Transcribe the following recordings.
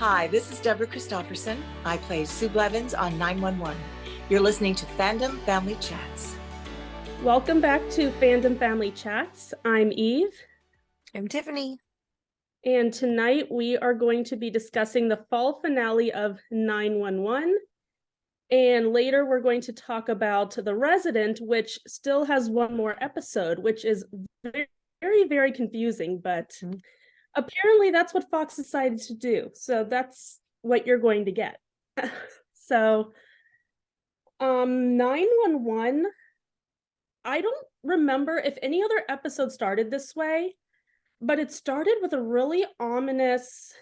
Hi, this is Deborah Christofferson. I play Sue Blevins on 911. You're listening to Fandom Family Chats. Welcome back to Fandom Family Chats. I'm Eve. I'm Tiffany. And tonight we are going to be discussing the fall finale of 911. And later we're going to talk about The Resident, which still has one more episode, which is very, very confusing. But apparently that's what Fox decided to do. So that's what you're going to get. So 911, I don't remember if any other episode started this way, but it started with a really ominous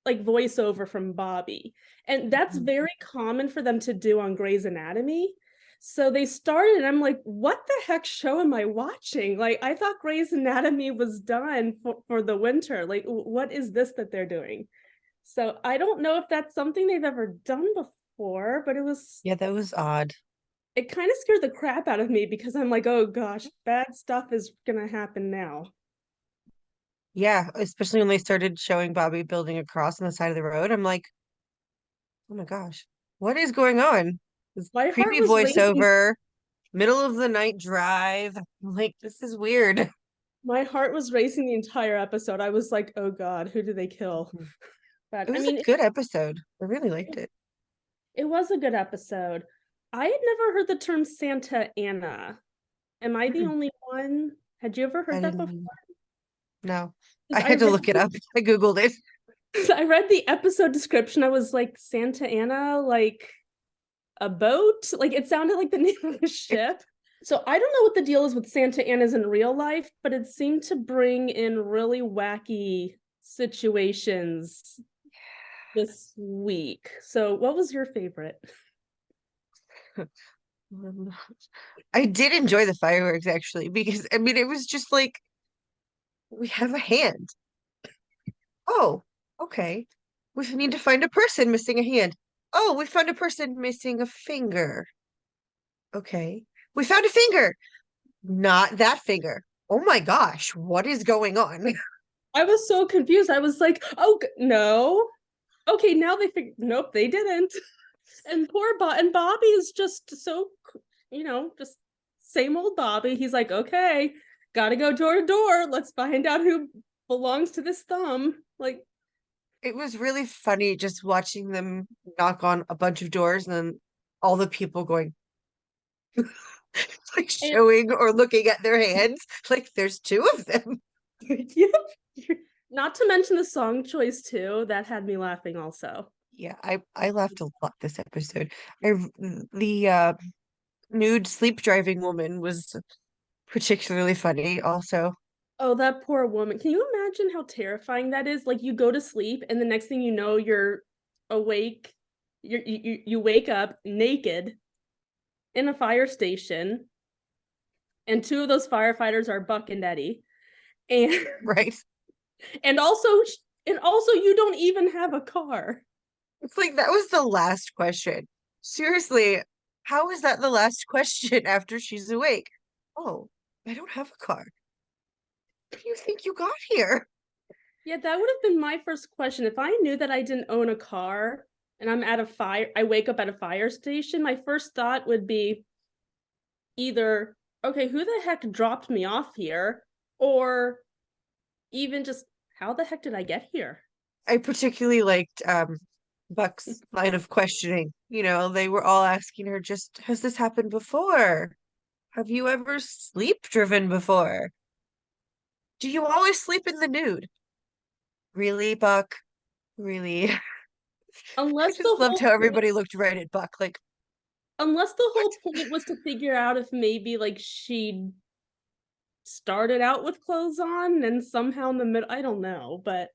voiceover from Bobby. And that's very common for them to do on Grey's Anatomy. So they started and I'm like, what the heck show am I watching? Like, I thought Grey's Anatomy was done for the winter. Like, what is this that they're doing? So I don't know if that's something they've ever done before, but it was... Yeah, that was odd. It kind of scared the crap out of me because I'm like, oh gosh, bad stuff is gonna happen now. Yeah, especially when they started showing Bobby building a cross on the side of the road. I'm like, oh my gosh, what is going on? This My heart creepy was racing. voiceover, middle of the night drive. I'm like, this is weird. My heart was racing the entire episode. I was like, oh God, who do they kill? But It I was mean, a good episode. I really liked it. it was a good episode. I had never heard the term Santa Ana. Am I the only one? Had you ever I heard that before? didn't know. I 'Cause had to look it up. I Googled it. I read the episode description. I was like, Santa Ana, like a boat? Like it sounded like the name of a ship. So I don't know what the deal is with Santa Anas in real life, but it seemed to bring in really wacky situations this week. So what was your favorite? I did enjoy the fireworks actually, because I mean it was just like we have a hand. Oh, okay. We need to find a person missing a hand. Oh, we found a person missing a finger. Okay. We found a finger. Not that finger. Oh my gosh, what is going on? I was so confused. I was like, oh no. Okay, now they figured nope, they didn't. And poor and Bobby is just so, just same old Bobby. He's like, okay, gotta go door to door. Let's find out who belongs to this thumb. Like, It was really funny just watching them knock on a bunch of doors and then all the people going like and, showing or looking at their hands. Like there's two of them. yeah. Not to mention the song choice too. That had me laughing also. Yeah, I laughed a lot this episode. The nude sleep driving woman was particularly funny also. Oh, that poor woman. Can you imagine how terrifying that is? Like you go to sleep and the next thing you know, you're awake. You wake up naked in a fire station, and two of those firefighters are Buck and Eddie. And Right. and also you don't even have a car. It's like that was the last question. Seriously, how is that the last question after she's awake? Oh, I don't have a car. How do you think you got here? Yeah, that would have been my first question. If I knew that I didn't own a car and I wake up at a fire station, my first thought would be either, okay, who the heck dropped me off here? Or even just, how the heck did I get here? I particularly liked Buck's line of questioning. You know, they were all asking her, just, has this happened before? Have you ever sleep driven before? Do you always sleep in the nude? Really, Buck? Really? I Unless just the loved whole how everybody looked right at Buck, like, unless the what? whole point was to figure out if maybe like she started out with clothes on and somehow in the middle, I don't know, but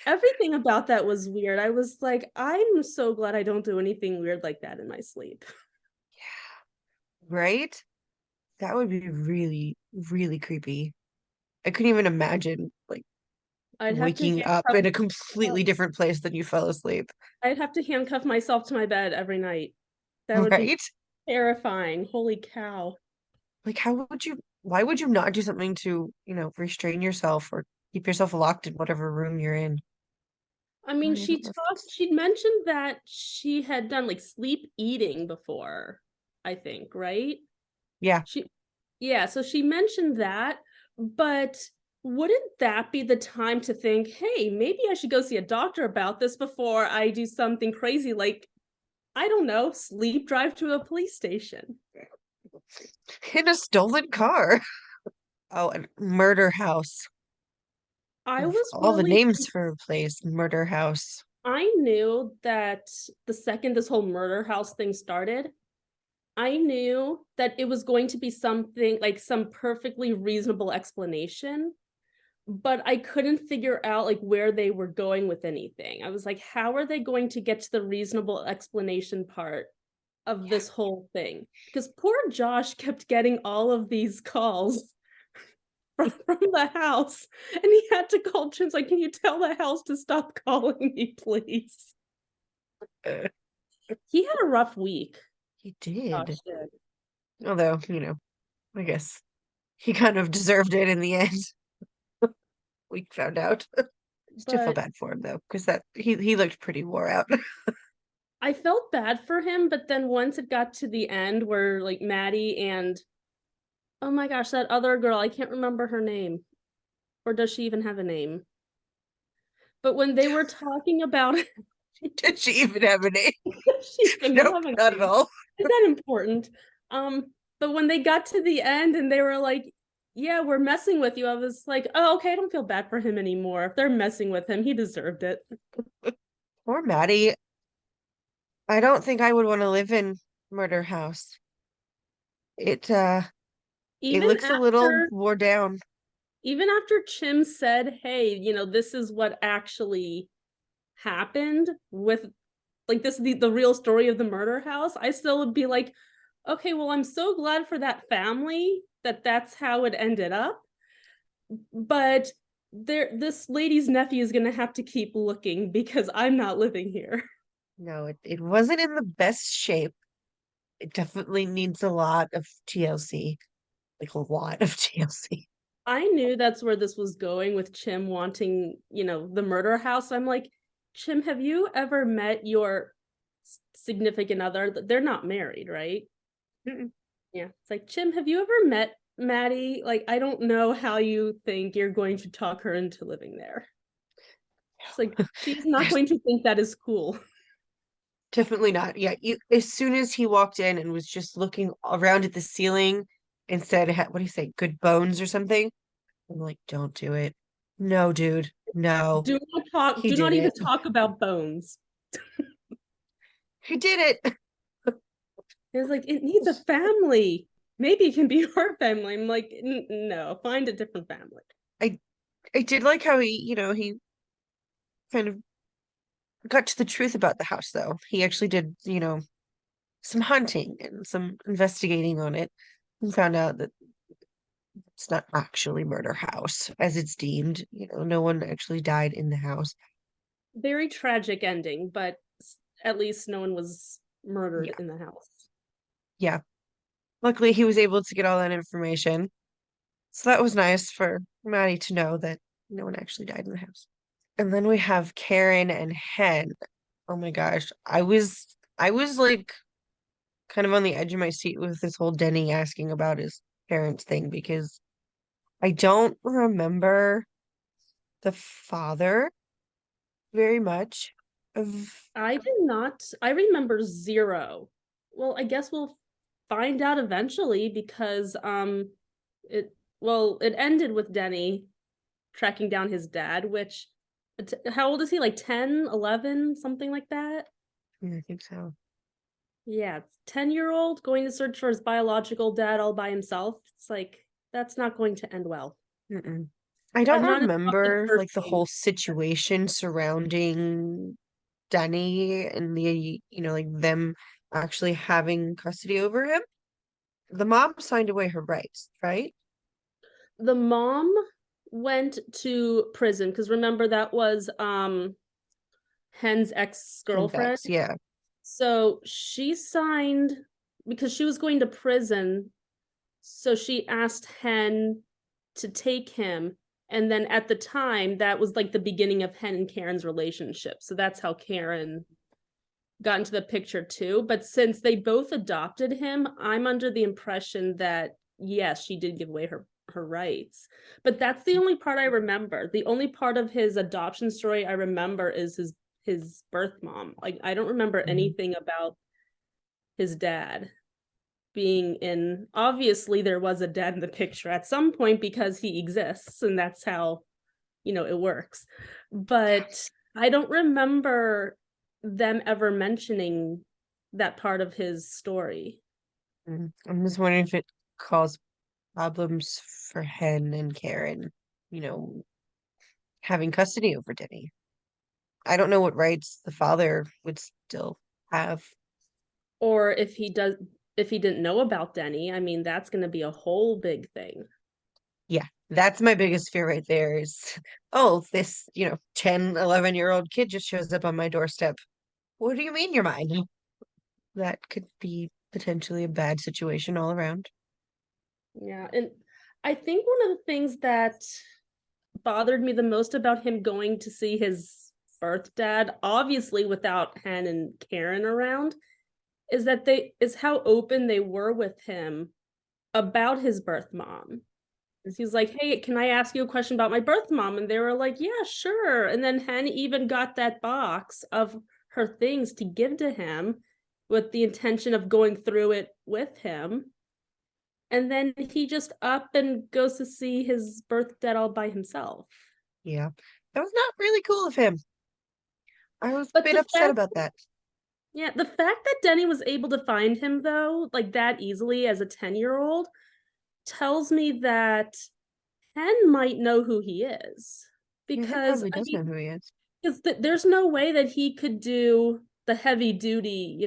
everything about that was weird. I was like, I'm so glad I don't do anything weird like that in my sleep. Right? That would be really, really creepy. I couldn't even imagine like I'd have to waking up handcuff in a completely different place than you fell asleep. I'd have to handcuff myself to my bed every night. That would be Right? terrifying. Holy cow. Like why would you not do something to, restrain yourself or keep yourself locked in whatever room you're in? I mean, I don't know if it's- she'd mentioned that she had done like sleep eating before, I think, right? Yeah. Yeah, so she mentioned that, but wouldn't that be the time to think, hey, maybe I should go see a doctor about this before I do something crazy like, I don't know, sleep drive to a police station? In a stolen car. Oh, and murder house. I Of was all the really, names for a place, murder house. I knew that the second this whole murder house thing started, I knew that it was going to be something like some perfectly reasonable explanation, but I couldn't figure out like where they were going with anything. I was like, how are they going to get to the reasonable explanation part of this whole thing? Because poor Josh kept getting all of these calls from the house, and he had to call Jim's like, can you tell the house to stop calling me, please? Uh, He had a rough week. he did. Josh did. Although, I guess he kind of deserved it in the end. We found out. Still feel But bad for him though, because that he looked pretty wore out. I felt bad for him, but then once it got to the end where like Maddie and oh my gosh, that other girl, I can't remember her name. Or does she even have a name? But when they were talking about Did she even have a name? she did not Nope, have a not at name. all. Is that important? But when they got to the end and they were like, yeah, we're messing with you, I was like, oh, okay, I don't feel bad for him anymore. If they're messing with him, he deserved it. Poor Maddie. I don't think I would want to live in murder house. It Even looks a little after wore down. even after Chim said, hey, this is what actually happened with like this is the real story of the murder house, I still would be like, okay, well, I'm so glad for that family that that's how it ended up. But this lady's nephew is gonna have to keep looking because I'm not living here. No, it wasn't in the best shape. It definitely needs a lot of TLC. Like a lot of TLC. I knew that's where this was going with Chim wanting, the murder house. I'm like, Chim, have you ever met your significant other? They're not married, right? Mm-mm. Yeah. It's like, Chim, have you ever met Maddie? Like, I don't know how you think you're going to talk her into living there. She's like, she's not going to think that is cool. Definitely not. Yeah, as soon as he walked in and was just looking around at the ceiling and said, what do you say, good bones or something? I'm like, don't do it. No, dude. No. He Do did not even it. talk about bones. He did it. It's like, it needs a family. Maybe it can be our family. I'm like, no, find a different family. I I did like how he kind of got to the truth about the house though. He actually did, some hunting and some investigating on it and found out that it's not actually murder house as it's deemed. No one actually died in the house. Very tragic ending, but at least no one was murdered Yeah. in the house. Yeah. Luckily he was able to get all that information. So that was nice for Maddie to know that no one actually died in the house. And then we have Karen and Hen. Oh my gosh. I was like kind of on the edge of my seat with this whole Denny asking about his parents thing because I don't remember the father very much of I did not. I remember zero. Well, I guess we'll find out eventually because it ended with Denny tracking down his dad, which how old is he? Like 10, 11, something like that? I think so. Yeah, 10-year-old going to search for his biological dad all by himself. It's like that's not going to end well. Mm-mm. I I'm don't not in love with remember first like the date. whole situation surrounding Danny and like them actually having custody over him. The mom signed away her rights, right? The mom went to prison because remember that was Hen's And ex-girlfriend. Bex, yeah. So she signed because she was going to prison. So she asked Hen to take him. And then at the time, that was like the beginning of Hen and Karen's relationship. So that's how Karen got into the picture too. But since they both adopted him, I'm under the impression that yes, she did give away her rights. But that's the only part I remember. The only part of his adoption story I remember is his birth mom. Like I don't remember anything about his dad being in. Obviously there was a dad in the picture at some point because he exists and that's how it works. But I don't remember them ever mentioning that part of his story. I'm just wondering if it caused problems for Hen and Karen, you know, having custody over Denny. I don't know what rights the father would still have. Or if he didn't know about Denny, I mean that's going to be a whole big thing. Yeah, that's my biggest fear right there is, oh, this, 10, 11-year-old kid just shows up on my doorstep. What do you mean you're mine? That could be potentially a bad situation all around. Yeah, and I think one of the things that bothered me the most about him going to see his birth dad, obviously without Hen and Karen around, is how open they were with him about his birth mom. He's like, hey, can I ask you a question about my birth mom? And they were like, yeah, sure. And then Hen even got that box of her things to give to him with the intention of going through it with him. And then he just up and goes to see his birth dad all by himself. Yeah, that was not really cool of him. I was a But bit the upset fact, about that. yeah, the fact that Denny was able to find him though, like that easily as a 10-year-old, tells me that Hen might know who he is. Yeah, he Because probably I does know mean, who he is. because there's no way that he could do the heavy duty,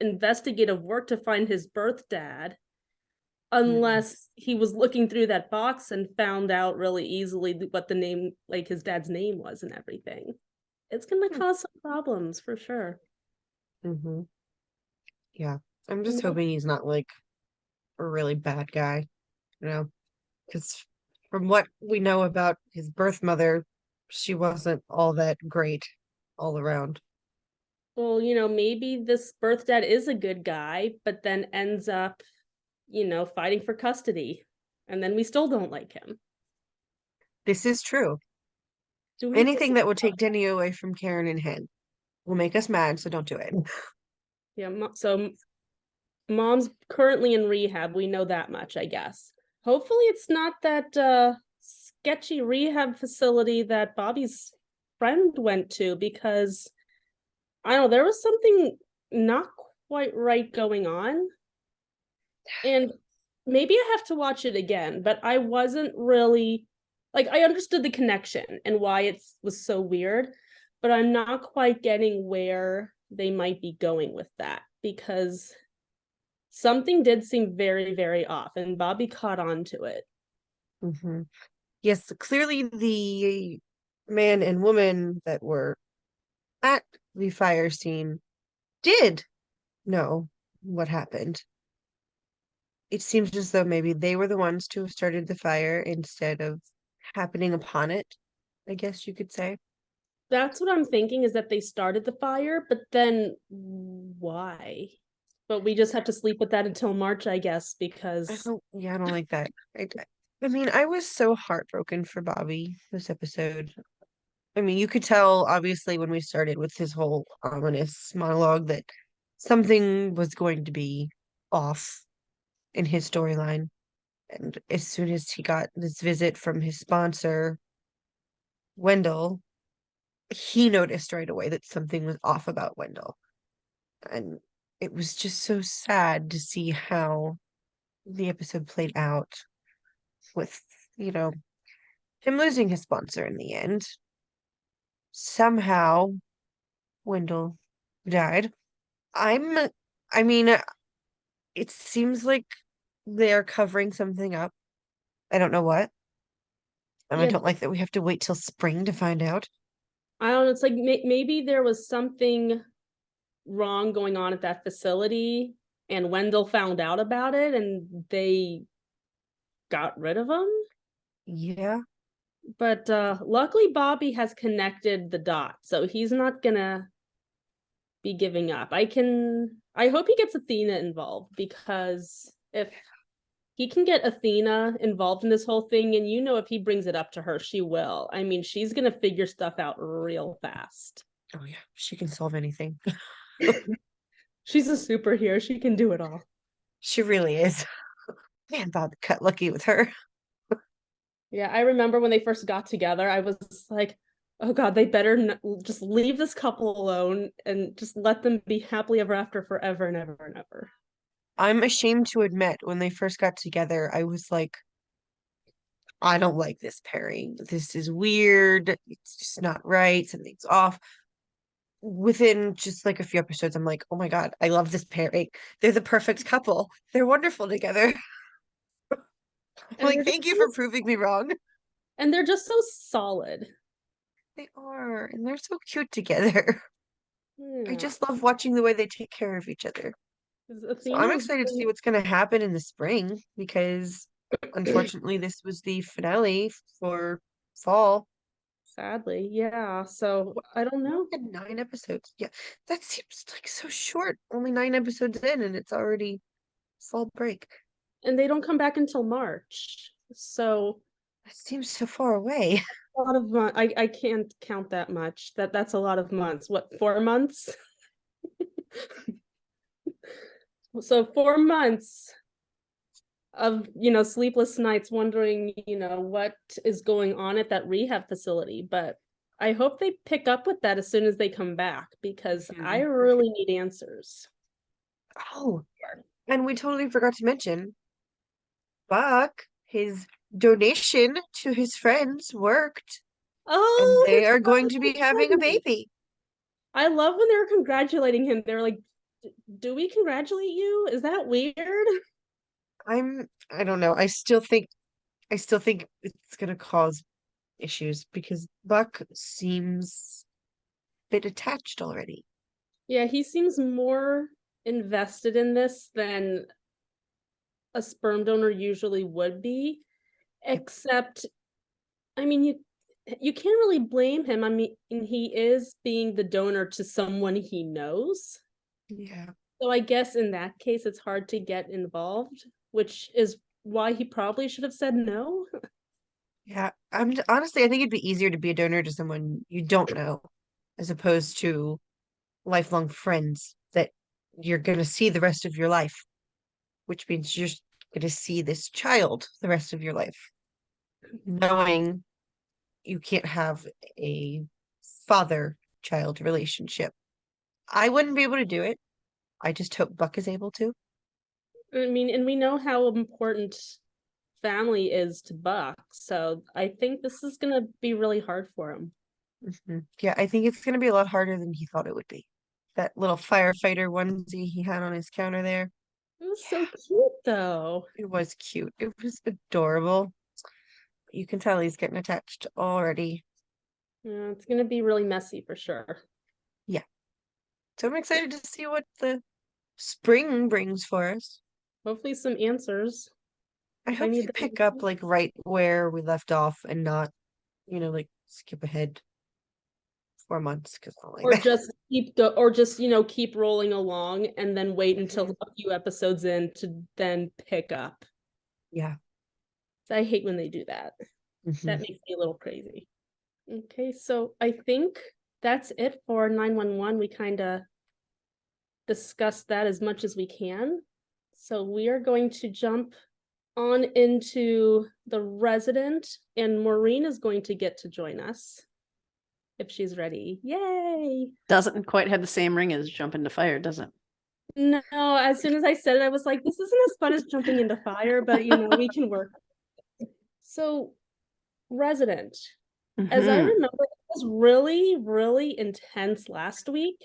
investigative work to find his birth dad Mm. unless he was looking through that box and found out really easily what the name, like his dad's name was and everything. It's going to cause some problems for sure. Mm-hmm. Yeah, I'm just Maybe, hoping he's not like a really bad guy, because from what we know about his birth mother, she wasn't all that great all around. well, maybe this birth dad is a good guy, but then ends up, fighting for custody. And then we still don't like him. This is true. Do we Anything dislike? that would take Denny away from Karen and Hen will make us mad, so don't do it. Yeah, so mom's currently in rehab. We know that much, I guess. Hopefully it's not that sketchy rehab facility that Bobby's friend went to because I don't know, there was something not quite right going on. And maybe I have to watch it again, but I wasn't really like I understood the connection and why it was so weird, but I'm not quite getting where they might be going with that because something did seem very, very off, and Bobby caught on to it. Hmm. Yes, clearly the man and woman that were at the fire scene did know what happened. It seems as though maybe they were the ones to have started the fire instead of happening upon it, I guess you could say. That's what I'm thinking is that they started the fire, but then why? But we just have to sleep with that until March, I guess, because I don't like that. I mean, I was so heartbroken for Bobby this episode. I mean, you could tell obviously when we started with his whole ominous monologue that something was going to be off in his storyline. And as soon as he got this visit from his sponsor, Wendell, he noticed right away that something was off about Wendell. And it was just so sad to see how the episode played out with, you know, him losing his sponsor in the end. Somehow, Wendell died. I'm, I mean, it seems like they're covering something up. I don't know what. And I yeah, don't like that we have to wait till spring to find out. I don't know. It's like maybe there was something wrong going on at that facility, and Wendell found out about it, and they got rid of him. Yeah. But luckily Bobby has connected the dots, so he's not gonna be giving up. I hope he gets Athena involved, because if he can get Athena involved in this whole thing, and if he brings it up to her, she will. I mean, she's gonna figure stuff out real fast. Oh yeah, she can solve anything. She's a superhero. She can do it all. She really is. Man, Bob cut lucky with her. Yeah, I remember when they first got together, I was like, oh God, they better just leave this couple alone and just let them be happily ever after forever and ever and ever. I'm ashamed to admit, when they first got together, I was like, I don't like this pairing. This is weird. It's just not right. Something's off. Within just like a few episodes, I'm like, oh my God, I love this pairing. They're the perfect couple. They're wonderful together. And Like, thank you for proving me wrong. And they're just so solid. They are, and they're so cute together. I Yeah. just love watching the way they take care of each other. So I'm excited to see what's going to happen in the spring, because unfortunately this was the finale for fall. Sadly, yeah. So I don't know. 9 episodes. Yeah, that seems like so short. Only 9 episodes in, and it's already fall break. And they don't come back until March. So that seems so far away. A lot of months. I can't count that much. That's a lot of months. What, 4 months? So 4 months of sleepless nights wondering what is going on at that rehab facility. But I hope they pick up with that as soon as they come back, because I really need answers. Oh, and we totally forgot to mention Buck, his donation to his friends worked. Oh, and they are going to be having a baby. I love when they're congratulating him. They're like, do we congratulate you? Is that weird? I don't know. I still think it's gonna cause issues, because Buck seems a bit attached already. Yeah, he seems more invested in this than a sperm donor usually would be. Except, I mean, you can't really blame him. I mean, he is being the donor to someone he knows. Yeah. So I guess in that case, it's hard to get involved, which is why he probably should have said no. Yeah. Honestly, I think it'd be easier to be a donor to someone you don't know, as opposed to lifelong friends that you're gonna see the rest of your life, which means you're gonna see this child the rest of your life, knowing you can't have a father-child relationship. I wouldn't be able to do it. I just hope Buck is able to. I mean, and we know how important family is to Buck, so I think this is gonna be really hard for him. Yeah, I think it's gonna be a lot harder than he thought it would be. That little firefighter onesie he had on his counter there. It was so cute, though. It was cute. It was adorable. You can tell he's getting attached already. Yeah, it's gonna be really messy for sure. Yeah. So I'm excited to see what the spring brings for us. Hopefully some answers. I hope they pick up like right where we left off, and not, like skip ahead 4 months, because I don't like Or that. just keep rolling along and then wait until a few episodes in to then pick up. Yeah. So I hate when they do that. That makes me a little crazy. Okay, so I think that's it for 911. We kind of discussed that as much as we can. So we are going to jump on into The Resident, and Maureen is going to get to join us if she's ready. Yay! Doesn't quite have the same ring as Jump into Fire, does it? No, as soon as I said it, I was like, this isn't as fun as jumping into fire, but we can work. So, Resident, as I remember, it was really, really intense last week.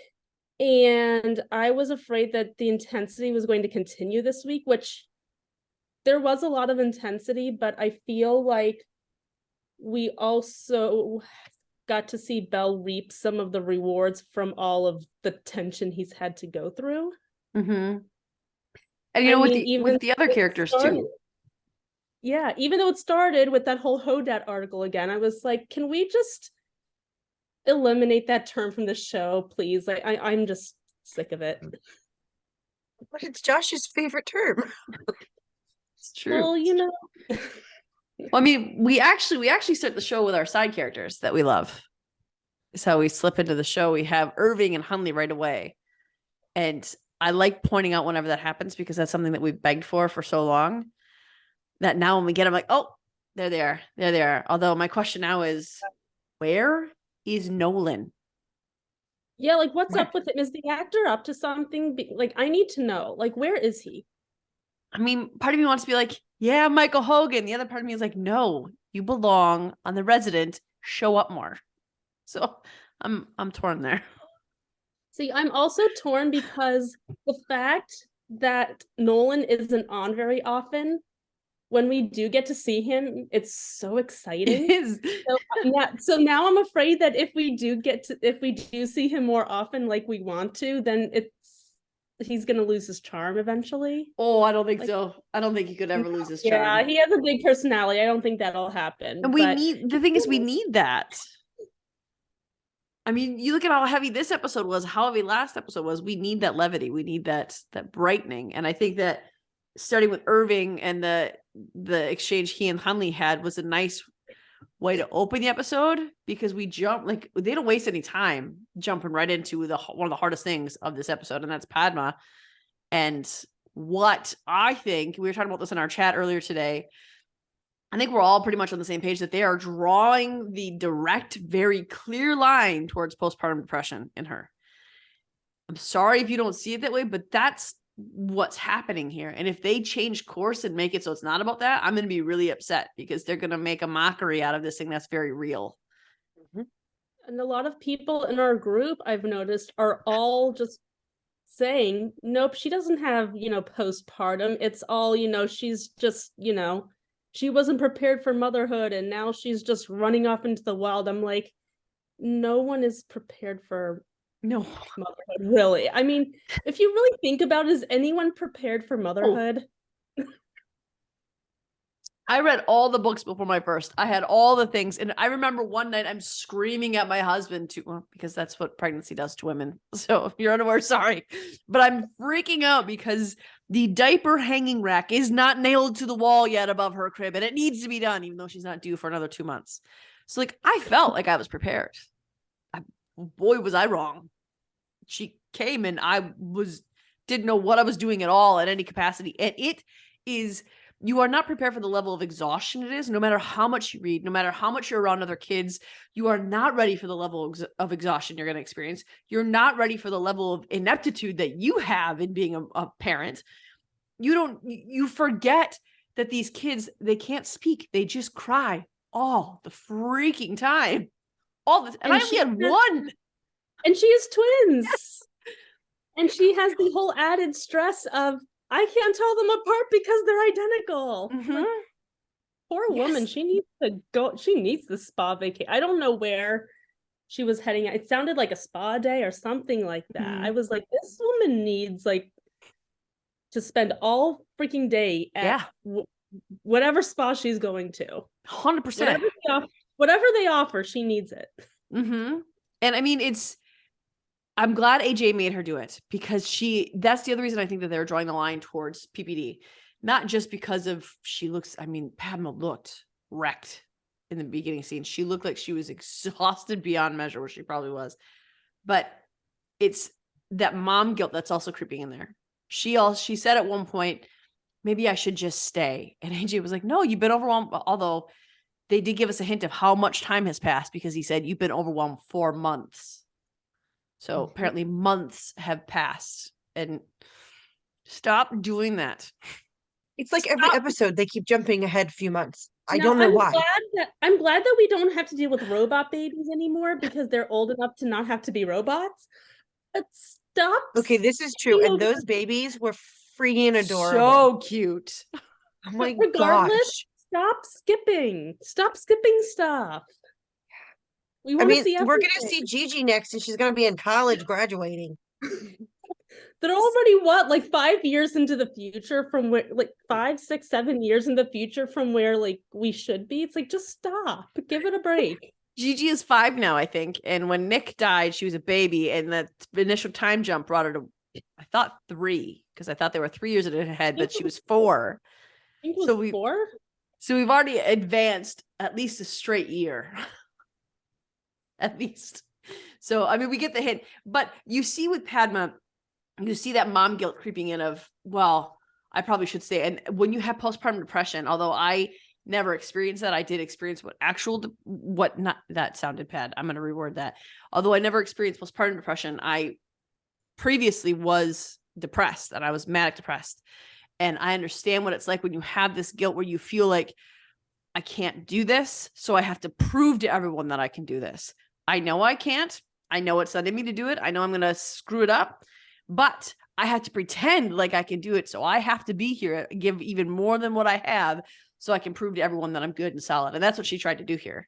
And I was afraid that the intensity was going to continue this week, which there was a lot of intensity, but I feel like we also got to see Belle reap some of the rewards from all of the tension he's had to go through. And with the other characters too. Yeah, even though it started with that whole Hodat article again, I was like, can we just eliminate that term from the show, please? Like, I'm just sick of it. But it's Josh's favorite term. It's true. Well, you know. Well, I mean, we actually start the show with our side characters that we love. It's how we slip into the show. We have Irving and Hunley right away. And I like pointing out whenever that happens because that's something that we've begged for so long that now when we get them, like, oh, there they are. There they are. Although my question now is, where is Nolan? Yeah, like what's up with him? Is the actor up to something? Like, I need to know. Like, where is he? I mean, part of me wants to be like, yeah, Michael Hogan. The other part of me is like, no, you belong on The Resident. Show up more. So I'm torn there. See, I'm also torn because the fact that Nolan isn't on very often, when we do get to see him, it's so exciting. It is. So now I'm afraid that if we do see him more often like we want to, then he's gonna lose his charm eventually. Oh, I don't think so. I don't think he could ever lose his charm. Yeah, he has a big personality. I don't think that'll happen. And the thing is, we need that. I mean, you look at how heavy this episode was, how heavy last episode was. We need that levity. We need that brightening. And I think that starting with Irving and the exchange he and Hunley had was a nice way to open the episode because we jump, like, they don't waste any time jumping right into one of the hardest things of this episode, and that's Padma. And what I think, we were talking about this in our chat earlier today, I think we're all pretty much on the same page that they are drawing the direct, very clear line towards postpartum depression in her. I'm sorry if you don't see it that way, but that's what's happening here. And if they change course and make it so it's not about that, I'm going to be really upset because they're going to make a mockery out of this thing that's very real. Mm-hmm. And a lot of people in our group, I've noticed, are all just saying, nope, she doesn't have, postpartum. It's all, she's just, she wasn't prepared for motherhood and now she's just running off into the wild. I'm like, no one is prepared for motherhood, really. I mean, if you really think about it, is anyone prepared for motherhood? I read all the books before my first. I had all the things. And I remember one night I'm screaming at my husband because that's what pregnancy does to women. So if you're unaware, sorry. But I'm freaking out because the diaper hanging rack is not nailed to the wall yet above her crib. And it needs to be done, even though she's not due for another 2 months. So like, I felt like I was prepared. Boy, was I wrong. She came and I didn't know what I was doing at all at any capacity. And it is... You are not prepared for the level of exhaustion it is, no matter how much you read, no matter how much you're around other kids. You are not ready for the level of exhaustion you're going to experience. You're not ready for the level of ineptitude that you have in being a parent. You forget that these kids, they can't speak. They just cry all the freaking time. And I only had one. And she has twins. Yes. And she has the whole added stress of, I can't tell them apart because they're identical. Mm-hmm. Like, poor woman. She needs to go. She needs the spa vacation. I don't know where she was heading. It sounded like a spa day or something like that. Mm-hmm. I was like, this woman needs to spend all freaking day at whatever spa she's going to. 100%. Whatever they offer, she needs it. Mm-hmm. And I mean, I'm glad AJ made her do it because that's the other reason I think that they're drawing the line towards PPD. Not just because of Padma looked wrecked in the beginning scene. She looked like she was exhausted beyond measure, where she probably was. But it's that mom guilt that's also creeping in there. She said at one point, maybe I should just stay. And AJ was like, no, you've been overwhelmed. Although they did give us a hint of how much time has passed because he said, you've been overwhelmed 4 months. So apparently months have passed, and stop doing that. It's like every episode they keep jumping ahead a few months. I don't know why. I'm glad that we don't have to deal with robot babies anymore because they're old enough to not have to be robots. But stop. Okay, this is true. And those babies were freaking adorable. So cute. Oh my regardless, gosh. Stop skipping stuff. We're going to see Gigi next, and she's going to be in college graduating. They're already what, like 5 years into the future from where, like 5, 6, 7 years in the future from where like we should be. It's like, just stop, give it a break. Gigi is 5 now, I think. And when Nick died, she was a baby. And the initial time jump brought her to, I thought 3, because I thought they were 3 years ahead, but she was 4. I think it was 4. So we've already advanced at least a straight year. At least. So, I mean, we get the hint. But you see with Padma, you see that mom guilt creeping in of, well, I probably should say. And when you have postpartum depression, although I never experienced that, I did experience that sounded bad. I'm going to reword that. Although I never experienced postpartum depression, I previously was depressed and I was manic depressed. And I understand what it's like when you have this guilt where you feel like I can't do this. So I have to prove to everyone that I can do this. I know I can't. I know it's not in me to do it. I know I'm going to screw it up, but I have to pretend like I can do it. So I have to be here, give even more than what I have so I can prove to everyone that I'm good and solid. And that's what she tried to do here.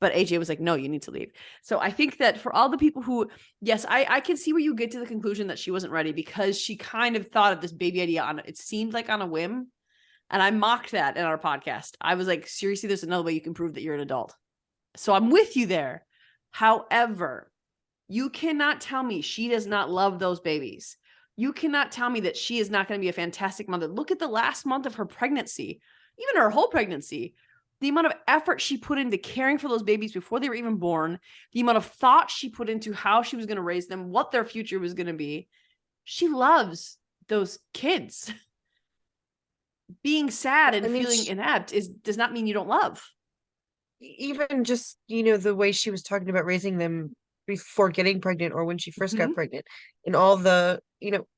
But AJ was like, no, you need to leave. So I think that for all the people who, yes, I can see where you get to the conclusion that she wasn't ready because she kind of thought of this baby idea on, it seemed like on a whim. And I mocked that in our podcast. I was like, seriously, there's another way you can prove that you're an adult. So I'm with you there. However, you cannot tell me she does not love those babies. You cannot tell me that she is not going to be a fantastic mother. Look at the last month of her pregnancy, even her whole pregnancy, the amount of effort she put into caring for those babies before they were even born, the amount of thought she put into how she was going to raise them, what their future was going to be. She loves those kids. Being sad and feeling inept does not mean you don't love. Even just, the way she was talking about raising them before getting pregnant or when she first got pregnant, and all the,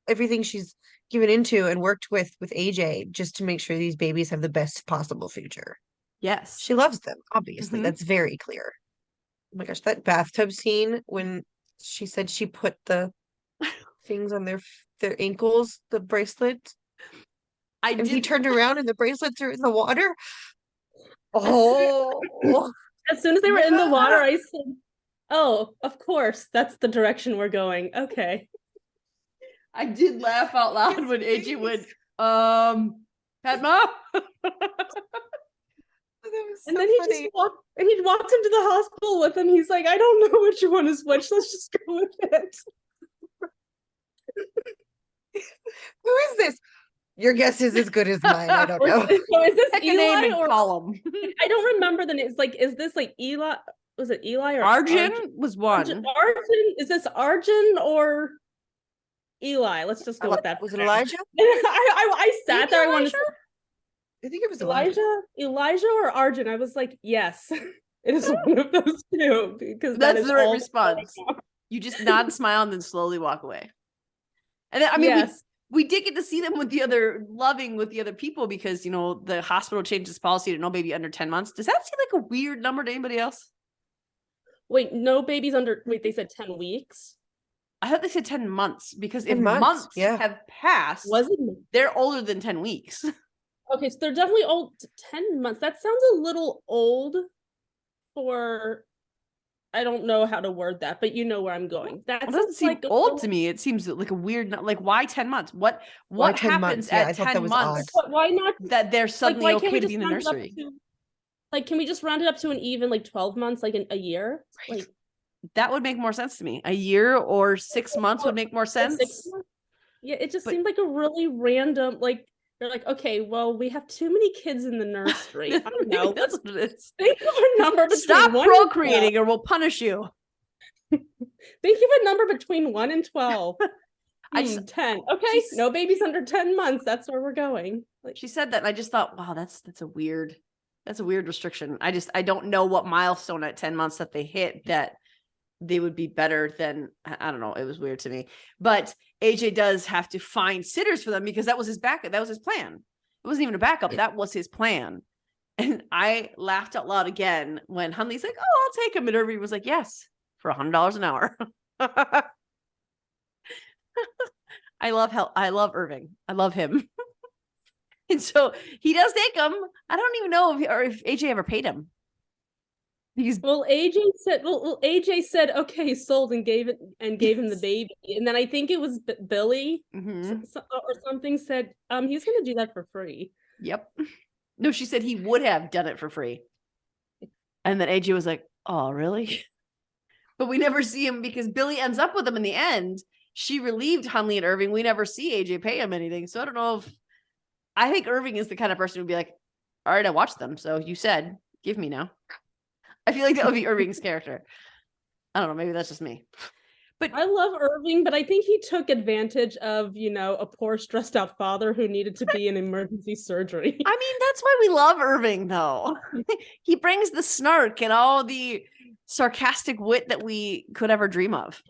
everything she's given into and worked with AJ just to make sure these babies have the best possible future. Yes. She loves them, obviously. That's very clear. Oh my gosh, that bathtub scene when she said she put the things on their ankles, the bracelet. He turned around and the bracelets are in the water. Oh. As soon as they were in the water, I said, oh, of course, that's the direction we're going. Okay. I did laugh out loud when AJ went, Padma? And then he walked him to the hospital with him. He's like, I don't know which one is which. Let's just go with it. Who is this? Your guess is as good as mine. I don't know. So is this Pick Eli a name and or call him? I don't remember the name. It's like, is this like Eli? Was it Eli or Arjun? Was one. Arjun? Is this Arjun or Eli? Let's just go with that. Was it Elijah? I sat there. I think it was Elijah or Arjun. I was like, yes, it is one of those two because that's the right response. You just nod, smile, and then slowly walk away. And then, I mean, yes. We did get to see them with the other people because, the hospital changed its policy to no baby under 10 months. Does that seem like a weird number to anybody else? Wait, no babies under, they said 10 weeks? I thought they said 10 months because if months have passed, they're older than 10 weeks. Okay, so they're definitely old. 10 months. That sounds a little old for, I don't know how to word that, but you know where I'm going. That doesn't seem like old to me. It seems like a weird, like why 10 months? What happens at 10 months? Why not that they're suddenly okay to be in the nursery? Can we just round it up to an even 12 months, like a year? Like that would make more sense to me. A year or 6 months would make more sense. Yeah, it just seemed like a really random, they're like, okay, well, we have too many kids in the nursery. I don't know. That's what it is. Think of a number between Stop procreating or we'll punish you. Think of a number between 1 and 12. 10. Okay, no babies under 10 months. That's where we're going. She said that and I just thought, wow, that's a weird restriction. I don't know what milestone at 10 months that they hit that they would be better than, I don't know. It was weird to me, but AJ does have to find sitters for them because that was his backup. That was his plan. It wasn't even a backup. That was his plan. And I laughed out loud again when Hunley's like, oh, I'll take him. And Irving was like, yes, for $100 an hour. I love Irving. I love him. And so he does take him. I don't even know if AJ ever paid him. He's Well, AJ said, okay, sold, and gave him the baby. And then I think it was Billy Mhm. or something said, he's gonna do that for free. Yep. No, she said he would have done it for free. And then AJ was like, oh, really? But we never see him because Billy ends up with him in the end. She relieved Hunley and Irving. We never see AJ pay him anything. So I don't know if I think Irving is the kind of person who'd be like, all right, I watched them. So you said, give me now. I feel like that would be Irving's character. I don't know. Maybe that's just me. But I love Irving, but I think he took advantage of, a poor, stressed out father who needed to be in emergency surgery. I mean, that's why we love Irving, though. He brings the snark and all the sarcastic wit that we could ever dream of.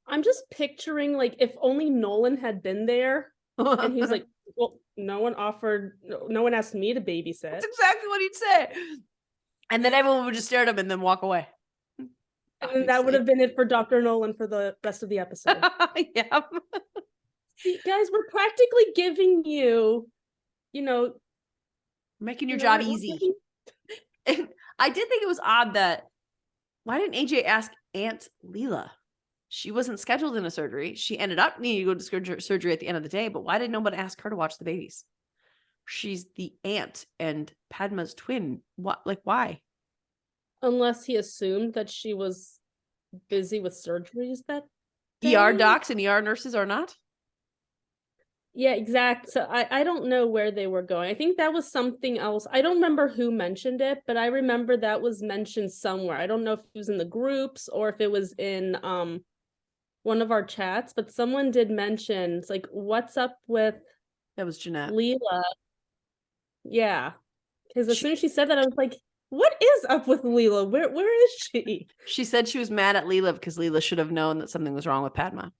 I'm just picturing, like, if only Nolan had been there, and he's like, well, no one asked me to babysit. That's exactly what he'd say. And then everyone would just stare at him and then walk away. And that would have been it for Dr. Nolan for the rest of the episode. Yeah. See, guys, we're practically giving you, making your job easy. And I did think it was odd that why didn't AJ ask Aunt Leela? She wasn't scheduled in a surgery. She ended up needing to go to surgery at the end of the day, but why did nobody ask her to watch the babies? She's the aunt and Padma's twin. What? Like, why? Unless he assumed that she was busy with surgeries that ER day? docs and ER nurses are not? Yeah, exact. So I don't know where they were going. I think that was something else. I don't remember who mentioned it, but I remember that was mentioned somewhere. I don't know if it was in the groups or if it was in one of our chats, but someone did mention, it's like, what's up with That was Jeanette. Leela? Yeah. Because as soon as she said that, I was like, what is up with Leela? Where is she? She said she was mad at Leela because Leela should have known that something was wrong with Padma.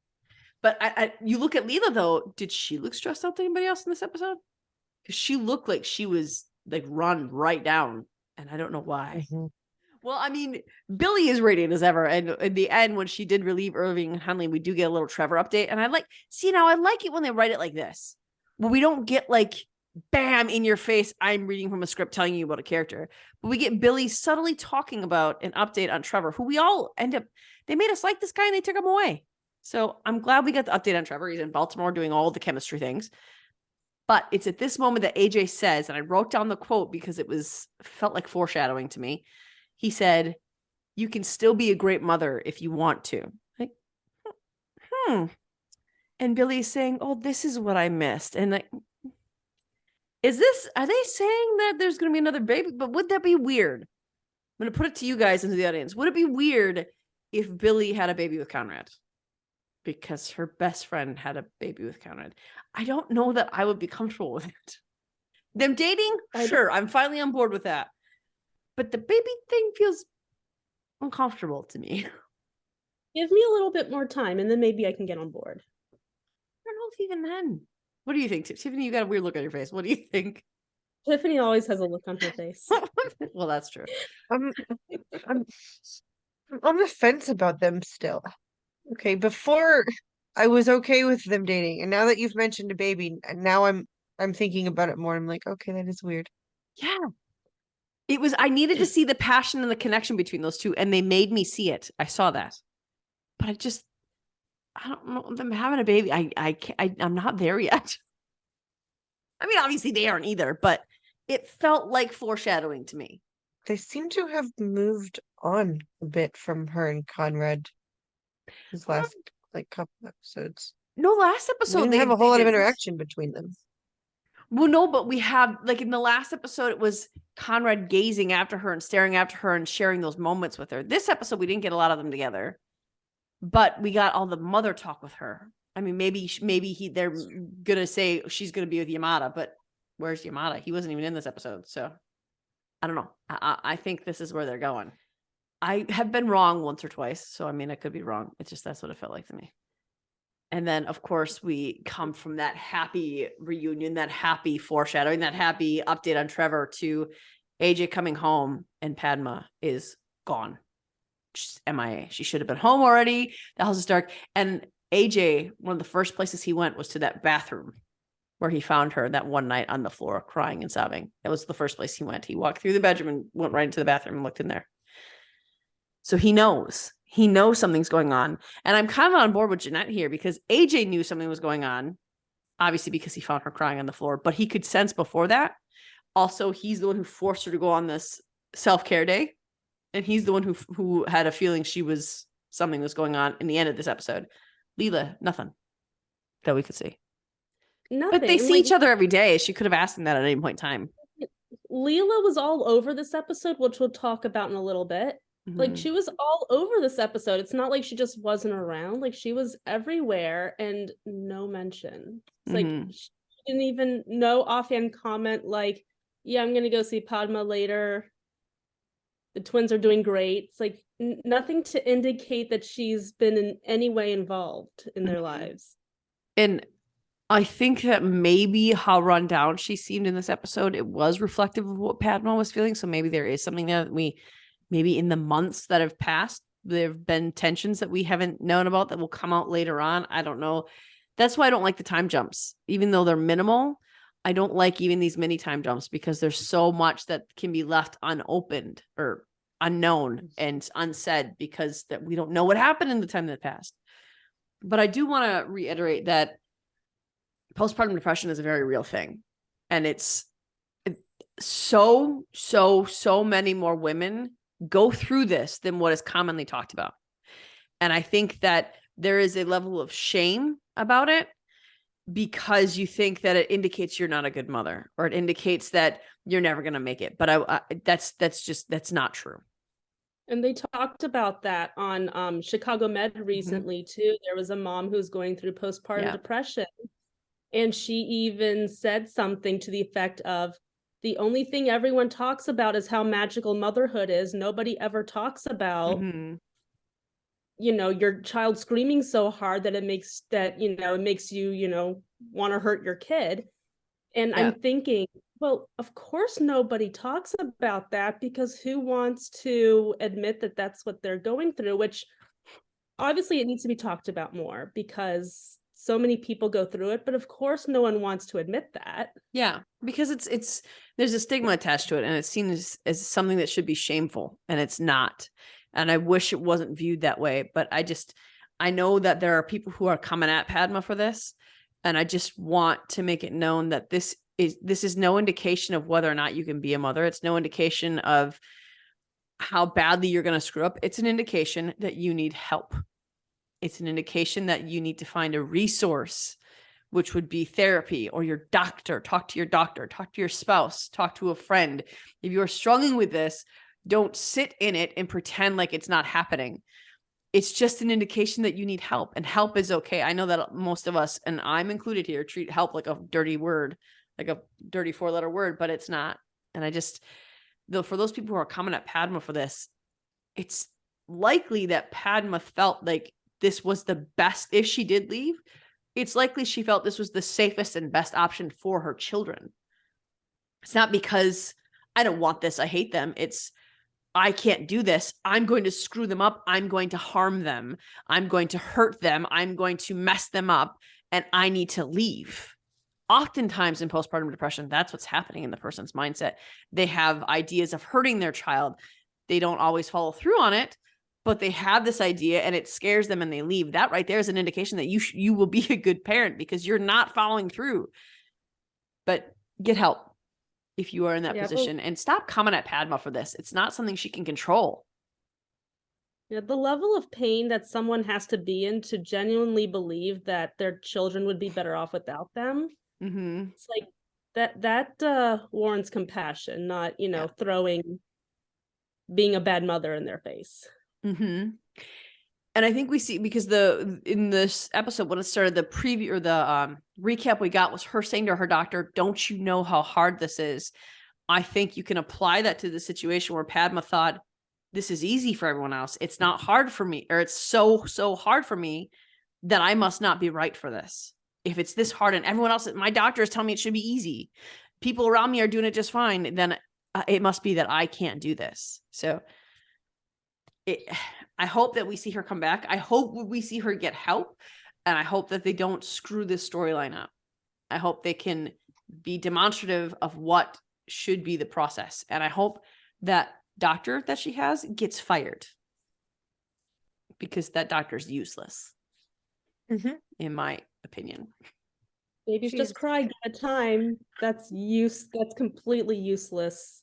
But you look at Leela, though, did she look stressed out to anybody else in this episode? Because she looked like she was like run right down. And I don't know why. Mhm. Well, I mean, Billy is radiant as ever. And in the end, when she did relieve Irving and Hunley, we do get a little Trevor update. And I like it when they write it like this. Well, we don't get like, bam, in your face, I'm reading from a script telling you about a character. But we get Billy subtly talking about an update on Trevor, who we all they made us like this guy and they took him away. So I'm glad we got the update on Trevor. He's in Baltimore doing all the chemistry things. But it's at this moment that AJ says, and I wrote down the quote because felt like foreshadowing to me. He said, you can still be a great mother if you want to. Like, And Billy's saying, oh, this is what I missed. And like, are they saying that there's going to be another baby? But would that be weird? I'm going to put it to you guys into the audience. Would it be weird if Billy had a baby with Conrad? Because her best friend had a baby with Conrad. I don't know that I would be comfortable with it. Them dating? Sure, I'm finally on board with that. But the baby thing feels uncomfortable to me. Give me a little bit more time and then maybe I can get on board. I don't know if even then. What do you think, Tiffany? You got a weird look on your face. What do you think? Tiffany always has a look on her face. Well, that's true. I'm on the fence about them still. Okay, before I was okay with them dating, and now that you've mentioned a baby, and now I'm thinking about it more. I'm like, okay, that is weird. Yeah. I needed to see the passion and the connection between those two, and they made me see it. I saw that. But I don't know them having a baby. I'm not there yet. I mean, obviously they aren't either, but it felt like foreshadowing to me. They seem to have moved on a bit from her and Conrad. His last couple episodes. No, last We episode didn't have a whole lot of interaction between them. Well, no, but we have, like, in the last episode, it was Conrad gazing after her and staring after her and sharing those moments with her. This episode, we didn't get a lot of them together, but we got all the mother talk with her. I mean, maybe they're gonna say she's gonna be with Yamada, but where's Yamada? He wasn't even in this episode, so I don't know. I think this is where they're going. I have been wrong once or twice, so I mean, I could be wrong. It's just that's what it felt like to me. And then, of course, we come from that happy reunion, that happy foreshadowing, that happy update on Trevor to AJ coming home and Padma is gone. She's MIA. She should have been home already. The house is dark. And AJ, one of the first places he went was to that bathroom where he found her that one night on the floor crying and sobbing. That was the first place he went. He walked through the bedroom and went right into the bathroom and looked in there. So he knows something's going on. And I'm kind of on board with Jeanette here because AJ knew something was going on, obviously because he found her crying on the floor, but he could sense before that. Also, he's the one who forced her to go on this self-care day. And he's the one who had a feeling something was going on in the end of this episode. Leela, nothing that we could see. Nothing. But they see each other every day. She could have asked him that at any point in time. Leela was all over this episode, which we'll talk about in a little bit. Like, she was all over this episode. It's not like she just wasn't around. Like, she was everywhere and no mention. It's like she didn't even know offhand comment like, yeah, I'm gonna go see Padma later. The twins are doing great. It's like nothing to indicate that she's been in any way involved in their lives. And I think that maybe how run down she seemed in this episode, it was reflective of what Padma was feeling. So maybe there is something there that maybe in the months that have passed, there have been tensions that we haven't known about that will come out later on. I don't know. That's why I don't like the time jumps, even though they're minimal. I don't like even these mini time jumps because there's so much that can be left unopened or unknown and unsaid because that we don't know what happened in the time that passed. But I do want to reiterate that postpartum depression is a very real thing. And it's so many more women go through this than what is commonly talked about. And I think that there is a level of shame about it because you think that it indicates you're not a good mother or it indicates that you're never going to make it. But that's not true. And they talked about that on Chicago Med recently too. There was a mom who's going through postpartum depression. And she even said something to the effect of, the only thing everyone talks about is how magical motherhood is. Nobody ever talks about, your child screaming so hard that it makes you, want to hurt your kid. And I'm thinking, well, of course nobody talks about that because who wants to admit that that's what they're going through, which obviously it needs to be talked about more because so many people go through it, but of course no one wants to admit that. Yeah, because it's there's a stigma attached to it and it's seen as something that should be shameful and it's not. And I wish it wasn't viewed that way, but I know that there are people who are coming at Padma for this. And I just want to make it known that this is no indication of whether or not you can be a mother. It's no indication of how badly you're going to screw up. It's an indication that you need help. It's an indication that you need to find a resource, which would be therapy or your doctor. Talk to your doctor, talk to your spouse, talk to a friend. If you're struggling with this, don't sit in it and pretend like it's not happening. It's just an indication that you need help, and help is okay. I know that most of us, and I'm included here, treat help like a dirty word, like a dirty 4-letter word, but it's not. And for those people who are coming at Padma for this, it's likely that Padma felt like this was the best. If she did leave, it's likely she felt this was the safest and best option for her children. It's not because I don't want this, I hate them. It's, I can't do this. I'm going to screw them up. I'm going to harm them. I'm going to hurt them. I'm going to mess them up. And I need to leave. Oftentimes in postpartum depression, that's what's happening in the person's mindset. They have ideas of hurting their child. They don't always follow through on it, but they have this idea and it scares them and they leave. That right there is an indication that you will be a good parent because you're not following through. But get help if you are in that position, and stop coming at Padma for this. It's not something she can control. Yeah, the level of pain that someone has to be in to genuinely believe that their children would be better off without them. It's like that warrants compassion, not, throwing being a bad mother in their face. And I think we see, because in this episode, when it started, the preview or the recap we got was her saying to her doctor, don't you know how hard this is? I think you can apply that to the situation where Padma thought, this is easy for everyone else. It's not hard for me, or it's so hard for me that I must not be right for this. If it's this hard and everyone else, my doctor is telling me it should be easy, people around me are doing it just fine, then it must be that I can't do this. So I hope that we see her come back. I hope we see her get help. And I hope that they don't screw this storyline up. I hope they can be demonstrative of what should be the process. And I hope that doctor that she has gets fired, because that doctor's useless, in my opinion. Babies She just is. cry, give it time. That's completely useless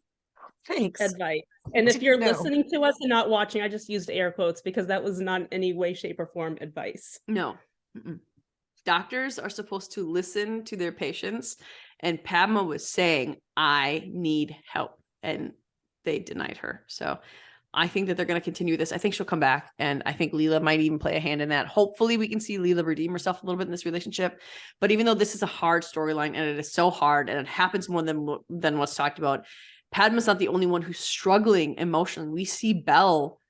Thanks. advice. And if you're No. listening to us and not watching, I just used air quotes because that was not in any way, shape, or form advice. No. Mm-mm. Doctors are supposed to listen to their patients. And Padma was saying, I need help. And they denied her. So I think that they're going to continue this. I think she'll come back. And I think Leela might even play a hand in that. Hopefully we can see Leela redeem herself a little bit in this relationship. But even though this is a hard storyline, and it is so hard, and it happens more than what's talked about, Padma's not the only one who's struggling emotionally. We see Belle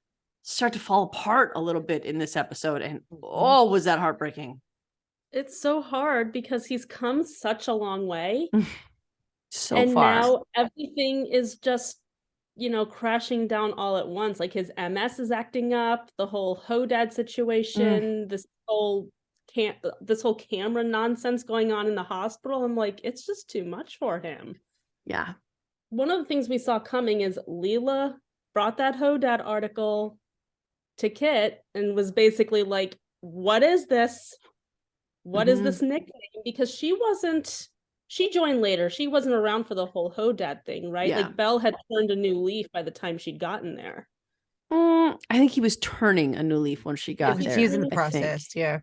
start to fall apart a little bit in this episode. And oh, was that heartbreaking. It's so hard because he's come such a long way. So and far. now everything is just, crashing down all at once. Like his MS is acting up, the whole Hodad situation, this whole camera nonsense going on in the hospital. I'm like, it's just too much for him. Yeah. One of the things we saw coming is Leela brought that Hodad article to Kit and was basically like, what is this? What is this nickname? Because she joined later. She wasn't around for the whole Hodad thing, right? Yeah. Like Belle had turned a new leaf by the time she'd gotten there. I think he was turning a new leaf when she got there. He's in the I process, think. yeah.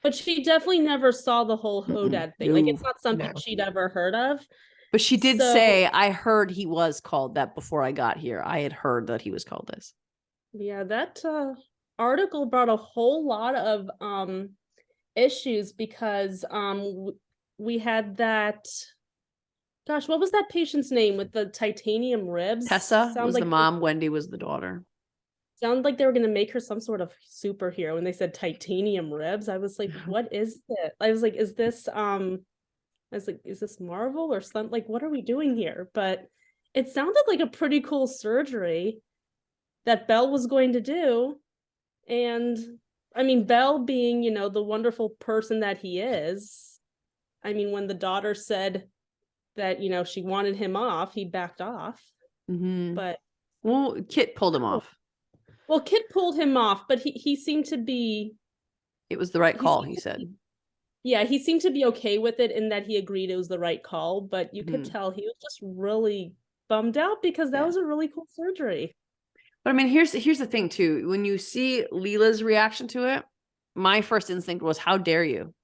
But she definitely never saw the whole Hodad thing. Like it's not something she'd ever heard of. But she did say, I heard he was called that before I got here. I had heard that he was called this. Yeah, that article brought a whole lot of issues because we had that, gosh, what was that patient's name with the titanium ribs? Tessa was the mom, Wendy was the daughter. Sounded like they were going to make her some sort of superhero when they said titanium ribs. I was like, what is this? I was like, is this Marvel or something? Like, what are we doing here? But it sounded like a pretty cool surgery that Belle was going to do. And I mean, Belle being, the wonderful person that he is, I mean, when the daughter said that, she wanted him off, he backed off. But well, Kit pulled him off. Well, Kit pulled him off, but he seemed to be... It was the right call, he said. Yeah, he seemed to be okay with it in that he agreed it was the right call, but you could tell he was just really bummed out because that was a really cool surgery. But I mean, here's the thing too. When you see Leela's reaction to it, my first instinct was, how dare you?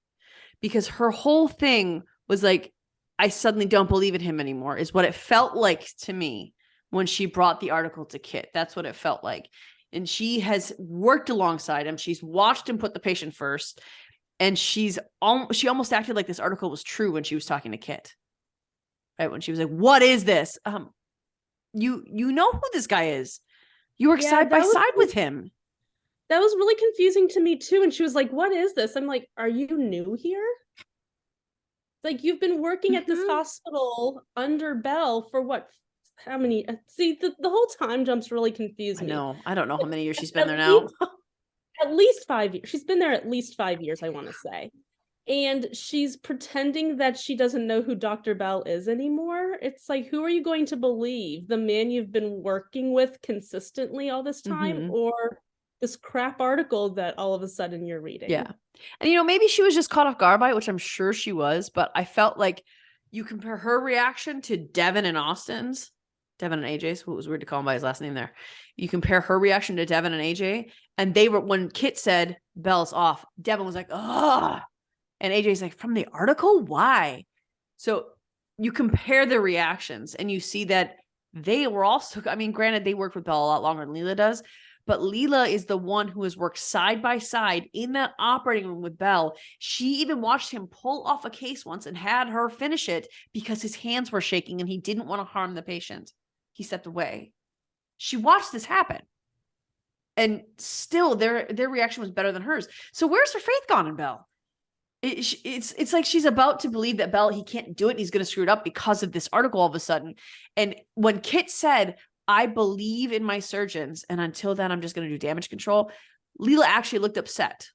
Because her whole thing was like, I suddenly don't believe in him anymore, is what it felt like to me when she brought the article to Kit. That's what it felt like. And she has worked alongside him. She's watched him put the patient first. And she almost acted like this article was true when she was talking to Kit. Right? When she was like, what is this? You know who this guy is. You work side by side with him. That was really confusing to me too. And she was like, what is this? I'm like, are you new here? Like, you've been working at this hospital under Belle for what? How many? See, the whole time jump's really confused me. No, I don't know how many years she's been there now. At least 5 years. She's been there at least 5 years, I want to say. And she's pretending that she doesn't know who Dr. Bell is anymore. It's like, who are you going to believe? The man you've been working with consistently all this time, or this crap article that all of a sudden you're reading? Yeah. And, maybe she was just caught off guard by it, which I'm sure she was, but I felt like you compare her reaction to Devin and AJ's, who it was weird to call him by his last name there. You compare her reaction to Devin and AJ, and when Kit said Belle's off, Devin was like, ugh. And AJ's like, from the article? Why? So you compare the reactions and you see that they were also, I mean, granted, they worked with Belle a lot longer than Leela does, but Leela is the one who has worked side by side in that operating room with Belle. She even watched him pull off a case once and had her finish it because his hands were shaking and he didn't want to harm the patient. He stepped away. She watched this happen. And still their reaction was better than hers. So where's her faith gone in Belle? It's like she's about to believe that Belle, he can't do it. And he's going to screw it up because of this article all of a sudden. And when Kit said, I believe in my surgeons, and until then, I'm just going to do damage control, Leela actually looked upset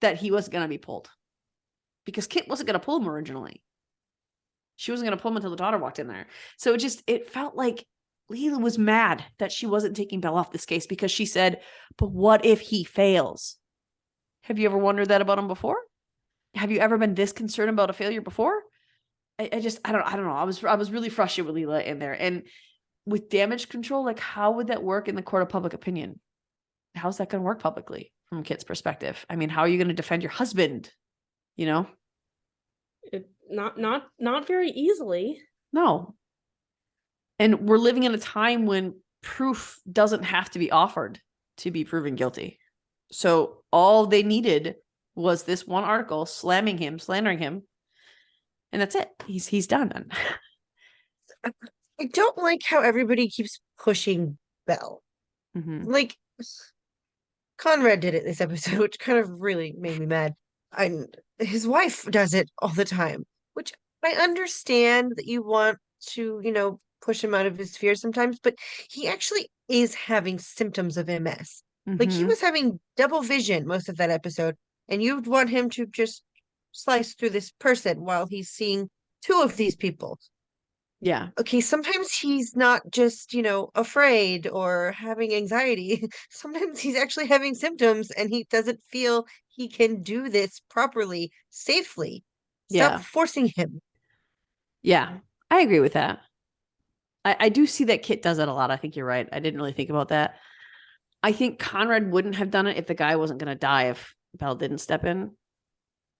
that he wasn't going to be pulled because Kit wasn't going to pull him originally. She wasn't going to pull him until the daughter walked in there. So it felt like Leela was mad that she wasn't taking Belle off this case because she said, but what if he fails? Have you ever wondered that about him before? Have you ever been this concerned about a failure before? I don't know. I was really frustrated with Leela in there. And with damage control, like how would that work in the court of public opinion? How's that going to work publicly from Kit's perspective? I mean, how are you going to defend your husband? You know? Not very easily. No. And we're living in a time when proof doesn't have to be offered to be proven guilty. So all they needed was this one article slandering him. And that's it. He's done then. I don't like how everybody keeps pushing Belle. Mm-hmm. Like Conrad did it this episode, which kind of really made me mad. His wife does it all the time, which I understand that you want to, push him out of his fear sometimes, but he actually is having symptoms of MS. Like he Mm-hmm. was having double vision most of that episode, and you'd want him to just slice through this person while he's seeing two of these people. Yeah. Okay, sometimes he's not just, afraid or having anxiety. Sometimes he's actually having symptoms and he doesn't feel he can do this properly, safely. Stop Yeah. forcing him. Yeah. I agree with that. I do see that Kit does that a lot. I think you're right. I didn't really think about that. I think Conrad wouldn't have done it if the guy wasn't going to die if Belle didn't step in,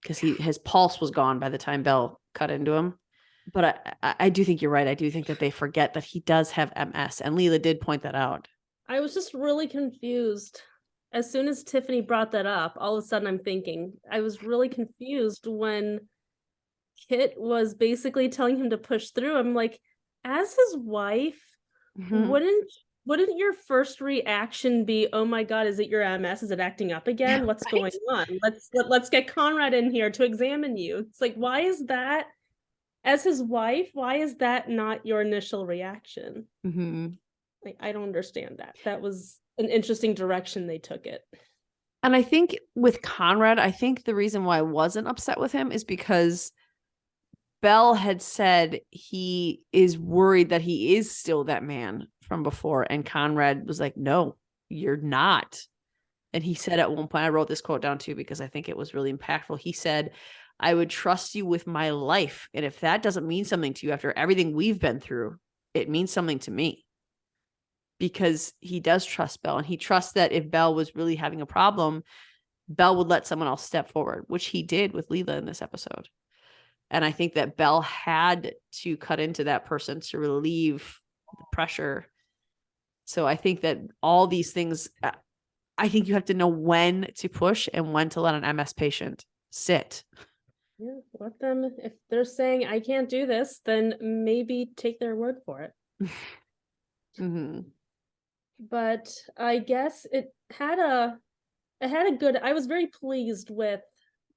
because his pulse was gone by the time Belle cut into him. But I do think you're right. I do think that they forget that he does have MS, and Leela did point that out. I was just really confused. As soon as Tiffany brought that up, all of a sudden I'm thinking, I was really confused when Kit was basically telling him to push through. I'm like, as his wife, Mm-hmm. wouldn't your first reaction be, oh my God, is it your MS? Is it acting up again? Yeah, What's right? going on? Let's get Conrad in here to examine you. It's like, why is that, as his wife, why is that not your initial reaction? Mm-hmm. Like, I don't understand that. That was an interesting direction they took it. And I think with Conrad, I think the reason why I wasn't upset with him is because Belle had said he is worried that he is still that man from before. And Conrad was like, no, you're not. And he said at one point, I wrote this quote down too, because I think it was really impactful. He said, I would trust you with my life. And if that doesn't mean something to you after everything we've been through, it means something to me. Because he does trust Belle, and he trusts that if Belle was really having a problem, Belle would let someone else step forward, which he did with Leela in this episode. And I think that Belle had to cut into that person to relieve the pressure. So I think that all these things, I think you have to know when to push and when to let an MS patient sit. Yeah, let them, if they're saying I can't do this, then maybe take their word for it. Mm-hmm. But I guess it had a good, I was very pleased with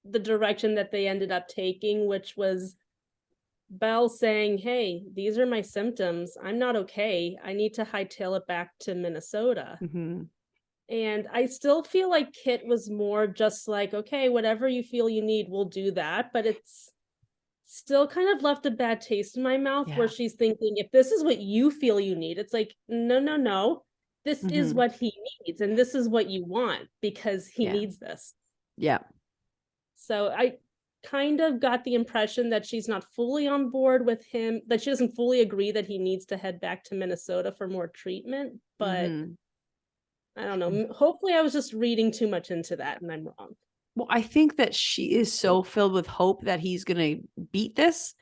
the direction that they ended up taking, which was Belle saying, hey, these are my symptoms. I'm not okay. I need to hightail it back to Minnesota. Mm-hmm. And I still feel like Kit was more just like, okay, whatever you feel you need, we'll do that. But it's still kind of left a bad taste in my mouth where she's thinking, if this is what you feel you need, it's like, no. This is what he needs, and this is what you want because he needs this. Yeah. So I kind of got the impression that she's not fully on board with him, that she doesn't fully agree that he needs to head back to Minnesota for more treatment. But I don't know. Hopefully I was just reading too much into that and I'm wrong. Well, I think that she is so filled with hope that he's going to beat this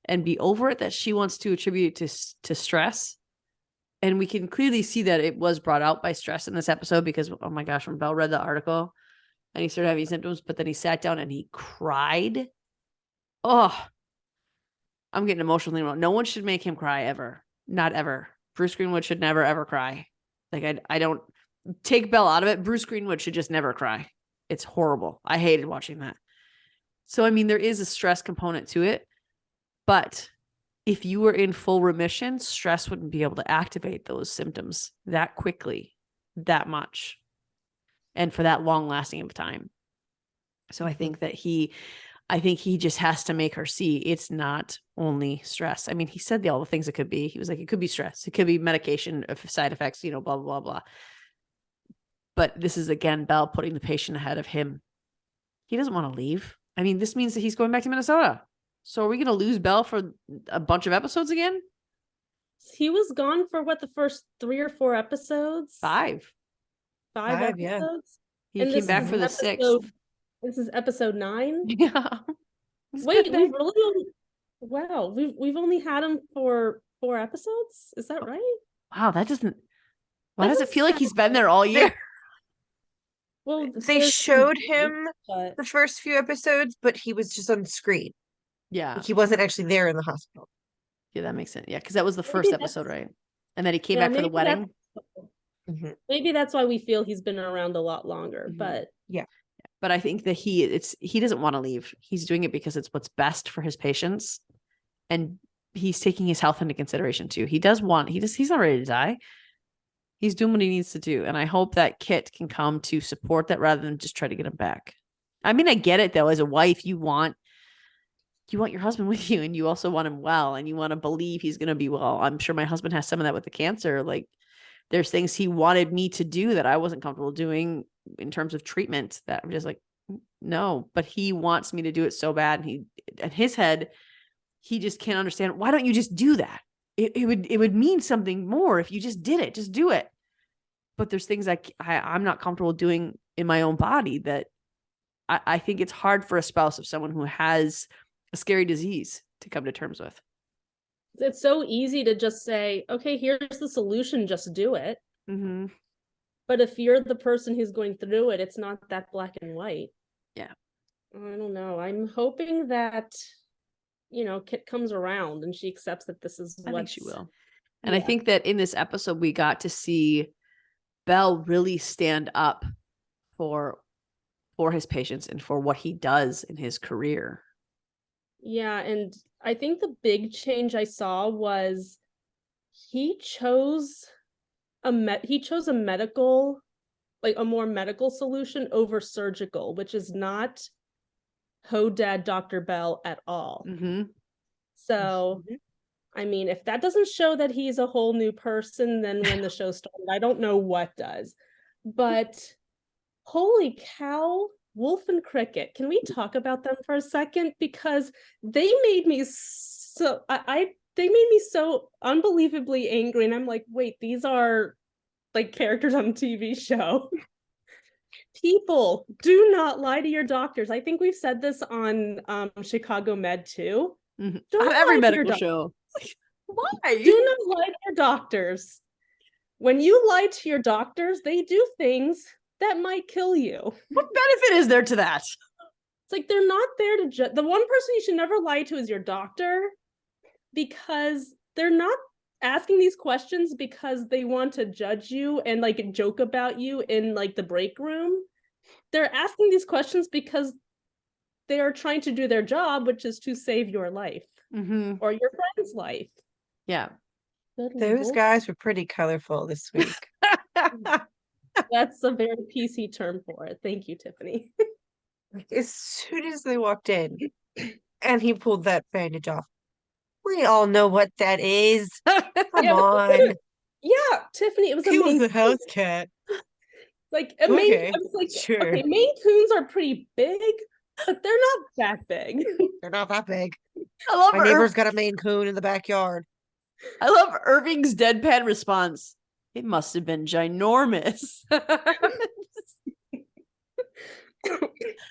and be over it that she wants to attribute it to stress. And we can clearly see that it was brought out by stress in this episode because, oh my gosh, when Belle read the article and he started having symptoms, but then he sat down and he cried. Oh, I'm getting emotional. No one should make him cry ever. Not ever. Bruce Greenwood should never, ever cry. Like I don't take Belle out of it. Bruce Greenwood should just never cry. It's horrible. I hated watching that. So, I mean, there is a stress component to it, but if you were in full remission, stress wouldn't be able to activate those symptoms that quickly, that much, and for that long lasting of time. So I think that I think he just has to make her see it's not only stress. I mean, he said all the things it could be. He was like, it could be stress. It could be medication side effects, blah, blah, blah, blah. But this is, again, Belle putting the patient ahead of him. He doesn't want to leave. I mean, this means that he's going back to Minnesota. So are we going to lose Belle for a bunch of episodes again? He was gone for the first 3 or 4 episodes? 5. 5 episodes? Yeah. He came back for the 6th. This is episode 9? Yeah. Wait, we've only had him for 4 episodes? Is that right? Wow, why does it feel like he's been there all year? Well, They showed him the first few episodes, but he was just on screen. Yeah. Like, he wasn't actually there in the hospital. Yeah, that makes sense. Yeah, because that was the first episode, right? And then he came back for the wedding. Maybe that's why we feel he's been around a lot longer, but But I think that he doesn't want to leave. He's doing it because it's what's best for his patients. And he's taking his health into consideration too. He's not ready to die. He's doing what he needs to do. And I hope that Kit can come to support that rather than just try to get him back. I mean, I get it though. As a wife, you want your husband with you, and you also want him well, and you want to believe he's going to be well. I'm sure my husband has some of that with the cancer. Like, there's things he wanted me to do that I wasn't comfortable doing in terms of treatment, that I'm just like, no, but he wants me to do it so bad. And in his head, he just can't understand. Why don't you just do that? It would mean something more if you just did it, just do it. But there's things I'm not comfortable doing in my own body that I think it's hard for a spouse of someone who has a scary disease to come to terms with. it's so easy to just say, okay, here's the solution, just do it. Mm-hmm. But if you're the person who's going through it, it's not that black and white. Yeah. I don't know. I'm hoping that, Kit comes around and she accepts that this is I what think she will. And I think that in this episode, we got to see Belle really stand up for his patients and for what he does in his career. Yeah, and I think the big change I saw was he chose a medical, like a more medical solution over surgical, which is not Dad Dr. Bell at all. Mm-hmm. So, I mean, if that doesn't show that he's a whole new person, then when the show started, I don't know what does. But holy cow, Wolf and Cricket. Can we talk about them for a second? Because they made me so they made me so unbelievably angry. And I'm like, wait, these are like characters on a TV show. People, do not lie to your doctors. I think we've said this on Chicago Med too. Mm-hmm. On every medical show. Why? Do not lie to your doctors. When you lie to your doctors, they do things that might kill you. What benefit is there to that? It's like they're not there to judge. The one person you should never lie to is your doctor, because they're not asking these questions because they want to judge you and like joke about you in like the break room. They're asking these questions because they are trying to do their job, which is to save your life or your friend's life. Yeah. Those guys were pretty colorful this week. That's a very PC term for it. Thank you, Tiffany. As soon as they walked in and he pulled that bandage off, we all know what that is. Come on. Yeah, Tiffany, it was He a was the house cat. Like Okay, I was like, sure. okay, Maine Coons are pretty big, but they're not that big. They're not that big. I love My neighbor's got a Maine Coon in the backyard. I love Irving's deadpan response. It must have been ginormous.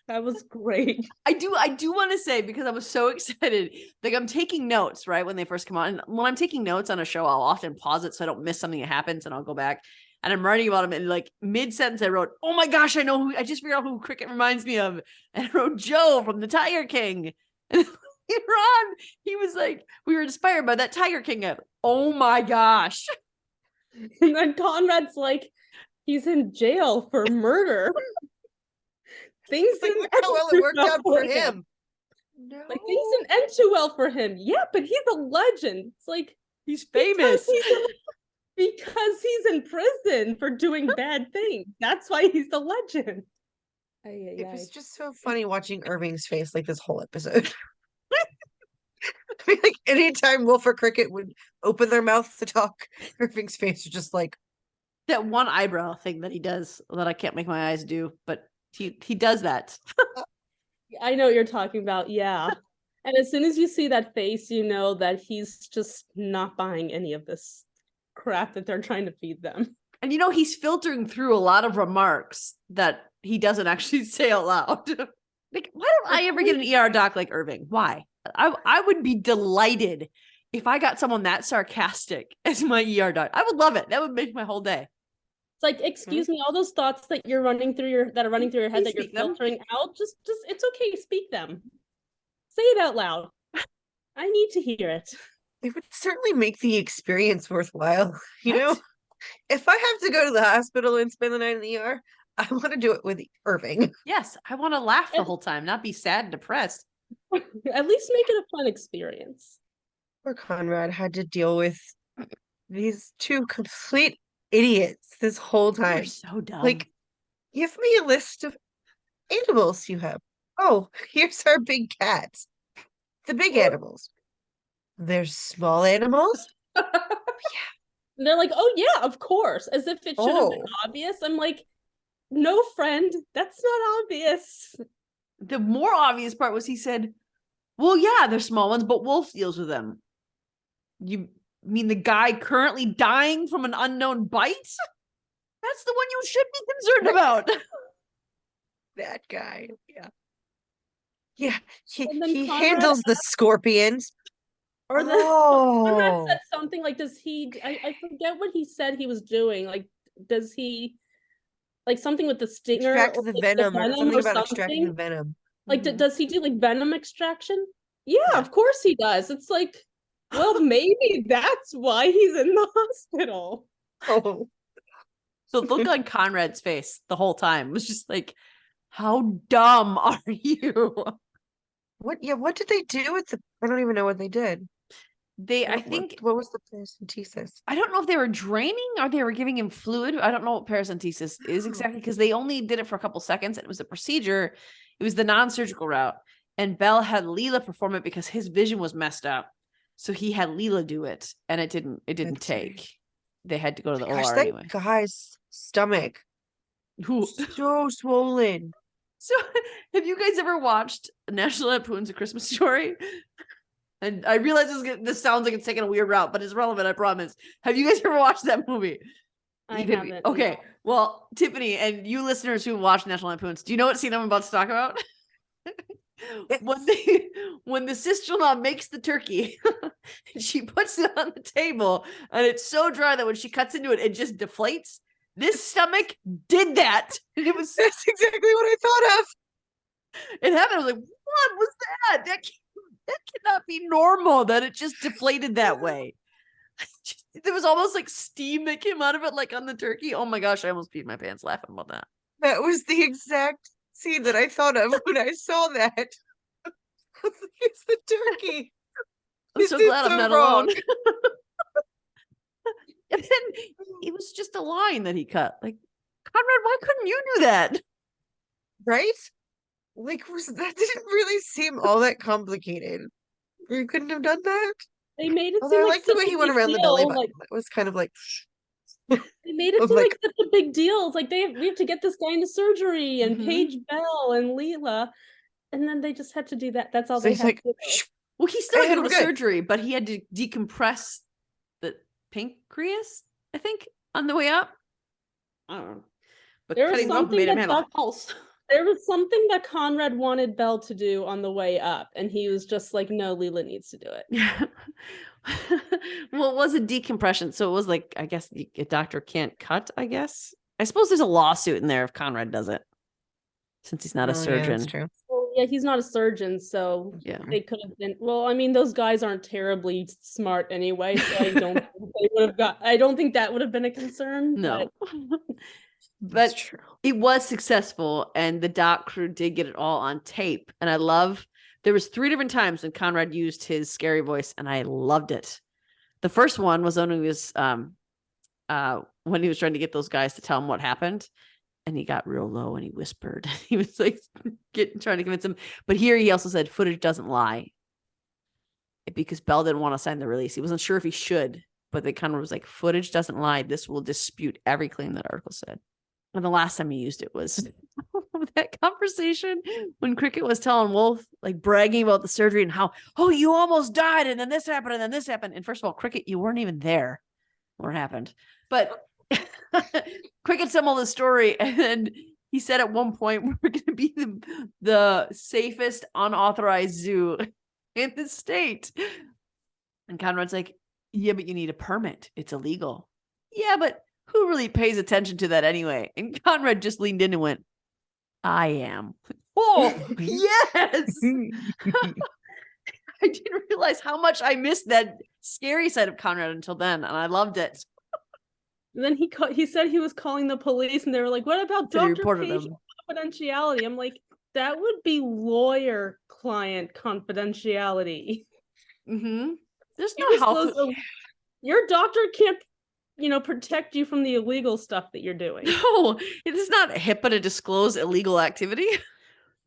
That was great. I do want to say, because I was so excited, like I'm taking notes, right, when they first come on. And when I'm taking notes on a show, I'll often pause it so I don't miss something that happens, and I'll go back and I'm writing about them. And like mid-sentence, I wrote, oh my gosh, I just figured out who Cricket reminds me of. And I wrote Joe from the Tiger King. And later on, he was like, we were inspired by that Tiger King ad. Oh my gosh. And then Conrad's like, he's in jail for murder. Things Like, didn't look how well it worked out for him. No. Like things didn't end too well for him. Yeah, but he's a legend. It's like He's famous. Because he's in prison for doing bad things. That's why he's a legend. It was just so funny watching Irving's face like this whole episode. I mean, like anytime Wolf or Cricket would open their mouth to talk, Irving's face was just like, That one eyebrow thing that he does that I can't make my eyes do, but he does that. I know what you're talking about. Yeah. And as soon as you see that face, you know that he's just not buying any of this crap that they're trying to feed them. And he's filtering through a lot of remarks that he doesn't actually say out loud. Like, why don't I ever get an ER doc like Irving? Why? I would be delighted if I got someone that sarcastic as my ER doc. I would love it. That would make my whole day. It's like, excuse me, all those thoughts that you're running through your head Please that you're speak them. filtering out, just it's okay, speak them. Say it out loud. I need to hear it. it would certainly make the experience worthwhile. You Right? know, if I have to go to the hospital and spend the night in the ER, I want to do it with Irving. Yes, I want to laugh the And- whole time, not be sad and depressed. At least make it a fun experience. Poor Conrad had to deal with these two complete idiots this whole You're time. so dumb. Like, give me a list of animals you have. Oh, here's our big cats. The big animals. There's small animals. And they're like, oh yeah, of course, as if it should have been Oh. obvious. I'm like, no, friend, that's not obvious. The more obvious part was he said, well, yeah, they're small ones, but Wolf deals with them. You mean the guy currently dying from an unknown bite? That's the one you should be concerned about. That guy. Yeah. Yeah. And then He Conrad handles the scorpions. Or then Conrad Oh. said something like, does he, I forget what he said he was doing. Like, does he, like something with the stinger? Extract or, the like, venom or something about extracting something? the venom. Like, Mhm. does he do like venom extraction? Yeah, Yeah. of course he does. It's like, well, maybe that's why he's in the hospital. Oh. The look on Conrad's face the whole time was just like, how dumb are you? What did they do with the I don't even know what they did. I What- think, what was the paracentesis? I don't know if they were draining or they were giving him fluid. I don't know what paracentesis is exactly because they only did it for a couple seconds. It was a procedure. It was the non-surgical route. And Bell had Leela perform it because his vision was messed up. So he had Leela do it and it didn't That's right. take. They had to go to the Gosh, OR that anyway. guy's stomach Who? so swollen. So have you guys ever watched National Lampoon's A Christmas Story? And I realize this sounds like it's taking a weird route, but it's relevant, I promise. Have you guys ever watched that movie? I You did- haven't. Okay. Well, Tiffany and you listeners who watch National Lampoons, do you know what scene I'm about to talk about? when the sister-in-law makes the turkey, she puts it on the table, and it's so dry that when she cuts into it, it just deflates. This stomach did that. And it was That's exactly what I thought of. it happened. I was like, what was that? That cannot be normal that it just deflated that way. There was almost like steam that came out of it, like on the turkey. Oh my gosh, I almost peed my pants laughing about that. That was the exact scene that I thought of when I saw that. It's the turkey. I'm This so is glad I'm so not wrong. alone. And then it was just a line that he cut. Like, Conrad, why couldn't you do that? Right? Like, that didn't really seem all that complicated. You couldn't have done that. They made it Although seem I like like the such way a he went big around the belly deal, button. like It was kind of like, they made it of seem like- like such a big deal. It's like we have to get this guy into surgery and Mhm. Paige Bell and Leela, and then they just had to do that. That's all so they he's had like, to do. Well, he still had to And go to we're good. surgery, but he had to decompress the pancreas, I think, on the way up. I don't know. But There was cutting rope something made him that handle Doc- pulse. There was something that Conrad wanted Bell to do on the way up, and he was just like, "No, Leela needs to do it." Yeah. Well, it was a decompression. So it was like, I guess a doctor can't cut, I guess. I suppose there's a lawsuit in there if Conrad does it, since he's not a Oh, yeah, surgeon. that's true. Well, yeah, he's not a surgeon, so Yeah. they could have been. Well, I mean, those guys aren't terribly smart anyway, so I don't think they would have got. I don't think that would have been a concern. No. That's But true. it was successful, and the doc crew did get it all on tape. And I love there was 3 different times when Conrad used his scary voice, and I loved it. The first one was when he was trying to get those guys to tell him what happened. And he got real low and he whispered. He was like trying to convince him. But here he also said footage doesn't lie. Because Bell didn't want to sign the release. He wasn't sure if he should, but they kind of was like, footage doesn't lie. This will dispute every claim that article said. And the last time he used it was that conversation when Cricket was telling Wolf, like bragging about the surgery and how, oh, you almost died. And then this happened. And then this happened. And first of all, Cricket, you weren't even there when it happened. But Cricket told the story. And then he said at one point, we're going to be the safest unauthorized zoo in the state. And Conrad's like, yeah, but you need a permit. It's illegal. Yeah, but who really pays attention to that anyway? And Conrad just leaned in and went, I am. Oh, yes. I didn't realize how much I missed that scary side of Conrad until then. And I loved it. And then he said he was calling the police and they were like, what about doctor-patient confidentiality? I'm like, that would be lawyer-client confidentiality. Mm-hmm. There's no health. Your doctor can't, protect you from the illegal stuff that you're doing. No, it is not HIPAA to disclose illegal activity.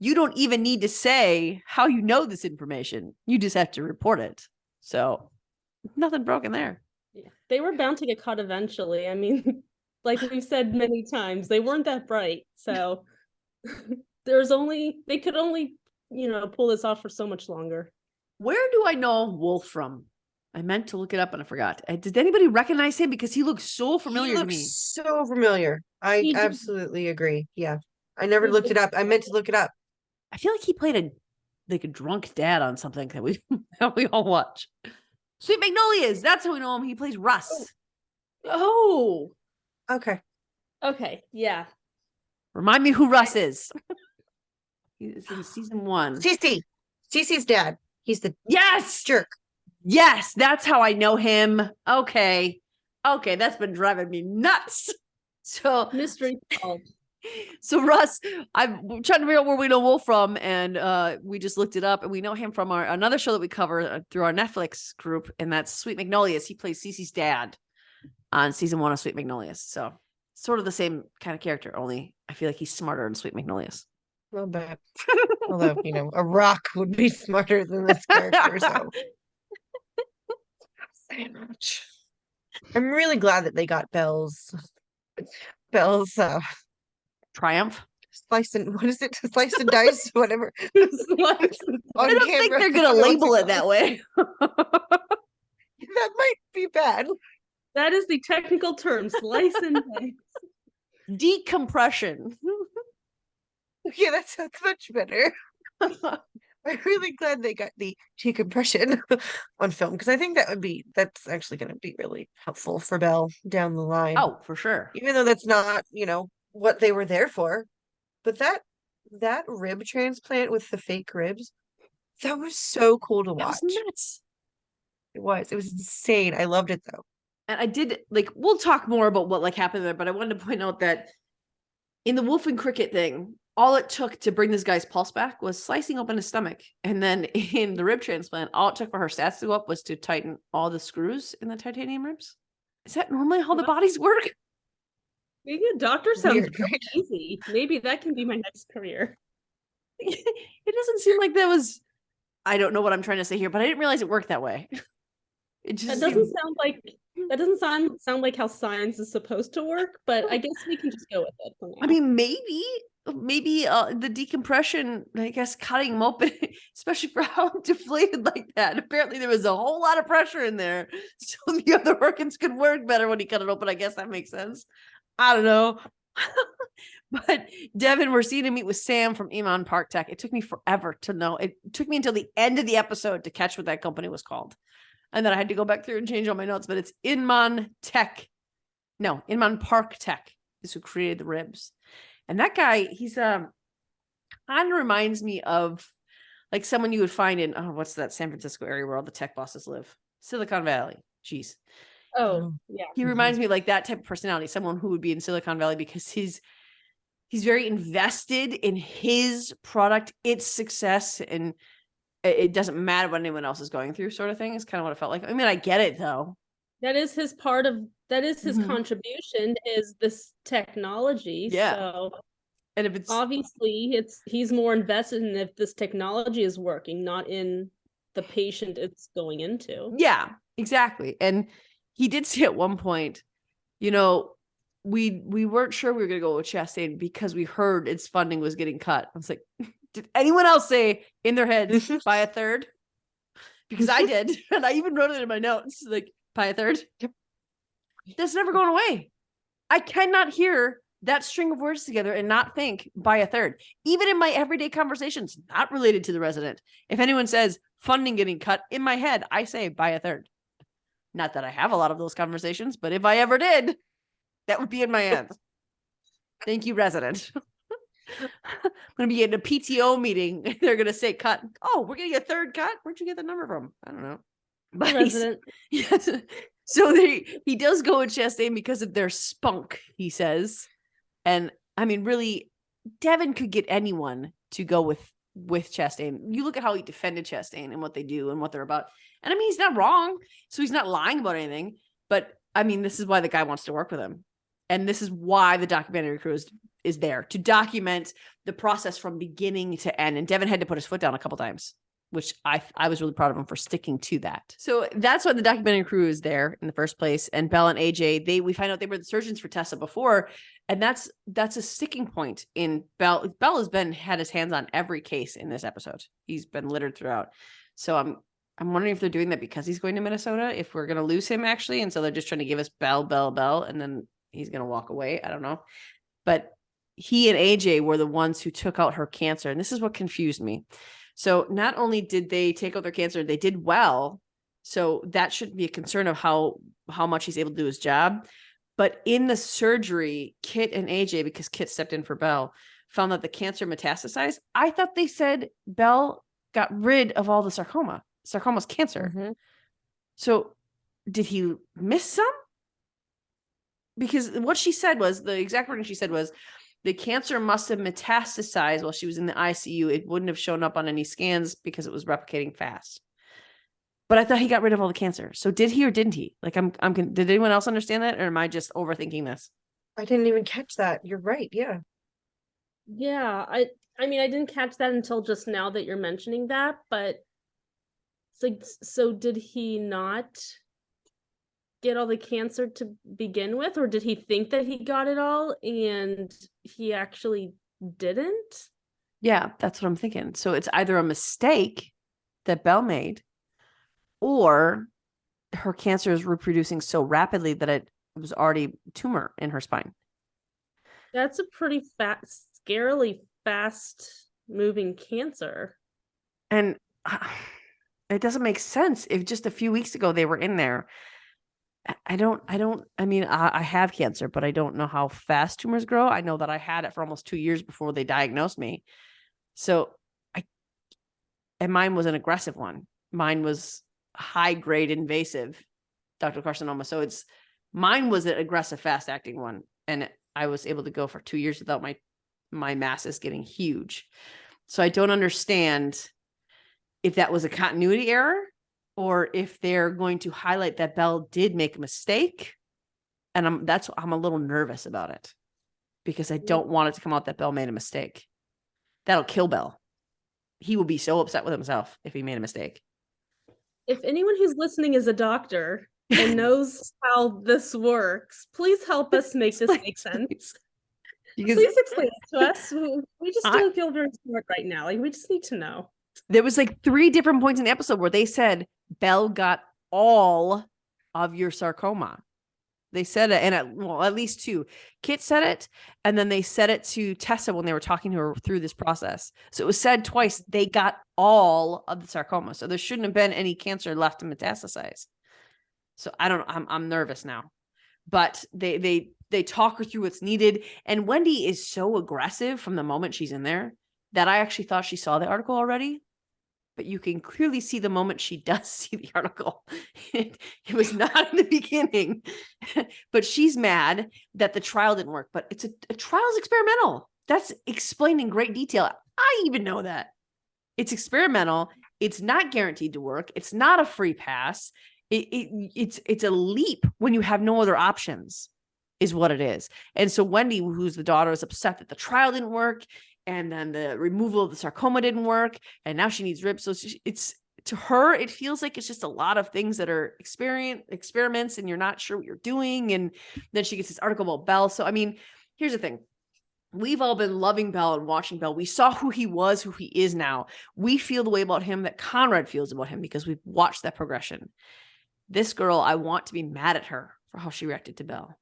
You don't even need to say how you know this information. You just have to report it. So nothing broken there. Yeah. They were bound to get caught eventually. I mean, like we've said many times, they weren't that bright. So they could only, pull this off for so much longer. Where do I know Wolf from? I meant to look it up and I forgot. Did anybody recognize him? Because he looks so familiar to me. So familiar. I absolutely agree. Yeah. I never looked it up. I meant to look it up. I feel like he played a drunk dad on something that we all watch. Sweet Magnolias. That's how we know him. He plays Russ. Oh. Okay. Okay. Yeah. Remind me who Russ is. He's in season 1. Cece's dad. He's the jerk. Yes, that's how I know him. Okay, that's been driving me nuts. So mystery solved. So Russ, I'm trying to figure out where we know Wolf from, and we just looked it up, and we know him from another show that we cover through our Netflix group, and that's Sweet Magnolias. He plays Cece's dad on season 1 of Sweet Magnolias. So sort of the same kind of character, only I feel like he's smarter in Sweet Magnolias. A little bit. Although, a rock would be smarter than this character, so. I'm really glad that they got Bell's triumph. Slice and dice, whatever. I don't think they're gonna label it that way. That might be bad. That is the technical term, slice and dice. Decompression. Yeah, that sounds much better. I'm really glad they got the decompression on film, because I think that's actually going to be really helpful for Belle down the line. Oh, for sure. Even though that's not, what they were there for. But that rib transplant with the fake ribs, that was so cool to watch. That was nuts. It was insane. I loved it though. And I did, we'll talk more about what happened there, but I wanted to point out that in the Wolf and Cricket thing, all it took to bring this guy's pulse back was slicing open his stomach. And then in the rib transplant, all it took for her stats to go up was to tighten all the screws in the titanium ribs. Is that normally how the bodies work? Being a doctor sounds Weird, really right? easy. Maybe that can be my next career. It doesn't seem like that was, I don't know what I'm trying to say here, but I didn't realize it worked that way. It just that doesn't sound like how science is supposed to work, but I guess we can just go with it for now. I mean, maybe the decompression, I guess, cutting them open, especially for how deflated like that. Apparently there was a whole lot of pressure in there, so the other organs could work better when he cut it open. I guess that makes sense. I don't know. But Devin, we're seeing him meet with Sam from Iman Park Tech. It took me forever to know. It took me until the end of the episode to catch what that company was called. And then I had to go back through and change all my notes, but it's Inman Park Tech is who created the ribs. And that guy, he's kind of reminds me of like someone you would find in, what's that San Francisco area where all the tech bosses live? Silicon Valley. Jeez. Oh, yeah. He reminds me of like that type of personality, someone who would be in Silicon Valley because he's very invested in his product, its success, and it doesn't matter what anyone else is going through, sort of thing. It's kind of what it felt like. I mean, I get it though. That is his Mhm. contribution is this technology. Yeah. So And if it's obviously he's more invested in if this technology is working, not in the patient it's going into. yeah, exactly. And he did say at one point, you know, we weren't sure we were gonna go with Chastain because we heard its funding was getting cut. I was like, did anyone else say in their heads by a third? Because I did, and I even wrote it in my notes, like by a third. Yep. That's never going away. I cannot hear that string of words together and not think by a third. Even in my everyday conversations, not related to the resident. If anyone says funding getting cut, in my head, I say by a third. Not that I have a lot of those conversations, but if I ever did, that would be in my head. Thank you, resident. I'm going to be in a PTO meeting. And they're going to say cut. Oh, we're getting a third cut? Where'd you get the number from? I don't know. But Resident. yes. So he does go with Chastain because of their spunk, he says. And I mean, really, Devin could get anyone to go with Chastain. You look at how he defended Chastain and what they do and what they're about. And I mean, he's not wrong. So he's not lying about anything. But I mean, this is why the guy wants to work with him. And this is why the documentary crew is there to document the process from beginning to end. And Devin had to put his foot down a couple times, which I was really proud of him for sticking to that. So that's why the documentary crew is there in the first place. And Belle and AJ, we find out they were the surgeons for Tessa before. And that's a sticking point in Belle. Belle has had his hands on every case in this episode. He's been littered throughout. So I'm wondering if they're doing that because he's going to Minnesota, if we're going to lose him actually. And so they're just trying to give us Belle, and then he's going to walk away. I don't know. But he and AJ were the ones who took out her cancer. And this is what confused me. So not only did they take out their cancer, they did well. So that shouldn't be a concern of how much he's able to do his job. But in the surgery, Kit and AJ, because Kit stepped in for Belle, found that the cancer metastasized. I thought they said Belle got rid of all the sarcoma. Sarcoma's cancer. Mhm. So did he miss some? Because what she said was, the exact wording she said was, the cancer must have metastasized while she was in the ICU. It wouldn't have shown up on any scans because it was replicating fast. But I thought he got rid of all the cancer. So did he or didn't he? Like, did anyone else understand that? Or am I just overthinking this? I didn't even catch that. You're right. Yeah. Yeah, I mean, I didn't catch that until just now that you're mentioning that, but it's like, so did he not get all the cancer to begin with, or did he think that he got it all and he actually didn't? Yeah, that's what I'm thinking. So it's either a mistake that Belle made, or her cancer is reproducing so rapidly that it was already tumor in her spine. That's a pretty scarily fast moving cancer. And it doesn't make sense if just a few weeks ago they were in there. I mean, I have cancer, but I don't know how fast tumors grow. I know that I had it for almost 2 years before they diagnosed me. So and mine was an aggressive one. Mine was high grade invasive ductal carcinoma. So mine was an aggressive, fast acting one. And I was able to go for 2 years without my masses getting huge. So I don't understand if that was a continuity error or if they're going to highlight that Belle did make a mistake. And I'm a little nervous about it because I don't want it to come out that Belle made a mistake. That'll kill Belle. He will be so upset with himself if he made a mistake. If anyone who's listening is a doctor and knows how this works, please help us make this make sense. Please explain it to us. We just don't feel very smart right now. Like, we just need to know. There was like 3 different points in the episode where they said Belle got all of your sarcoma. They said it, and at least 2. Kit said it, and then they said it to Tessa when they were talking to her through this process. So it was said twice, they got all of the sarcoma. So there shouldn't have been any cancer left to metastasize. So I don't know. I'm nervous now. But they talk her through what's needed. And Wendy is so aggressive from the moment she's in there that I actually thought she saw the article already. But you can clearly see the moment she does see the article. It was not in the beginning. But she's mad that the trial didn't work. But it's a trial's experimental. That's explained in great detail. I even know that. It's experimental. It's not guaranteed to work. It's not a free pass. It's a leap when you have no other options, is what it is. And so Wendy, who's the daughter, is upset that the trial didn't work, and then the removal of the sarcoma didn't work, and now she needs ribs. So it's to her, it feels like it's just a lot of things that are experiments, and you're not sure what you're doing. And then she gets this article about Belle. So I mean, here's the thing. We've all been loving Belle and watching Belle. We saw who he was, who he is now. We feel the way about him that Conrad feels about him because we've watched that progression. This girl, I want to be mad at her for how she reacted to Belle.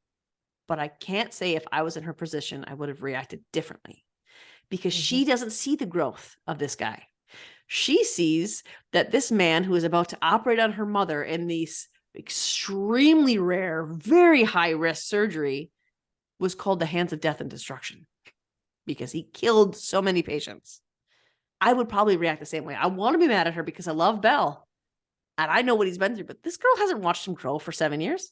But I can't say if I was in her position, I would have reacted differently because she doesn't see the growth of this guy. She sees that this man who is about to operate on her mother in these extremely rare, very high risk surgery was called the hands of death and destruction because he killed so many patients. I would probably react the same way. I want to be mad at her because I love Belle and I know what he's been through, but this girl hasn't watched him grow for 7 years.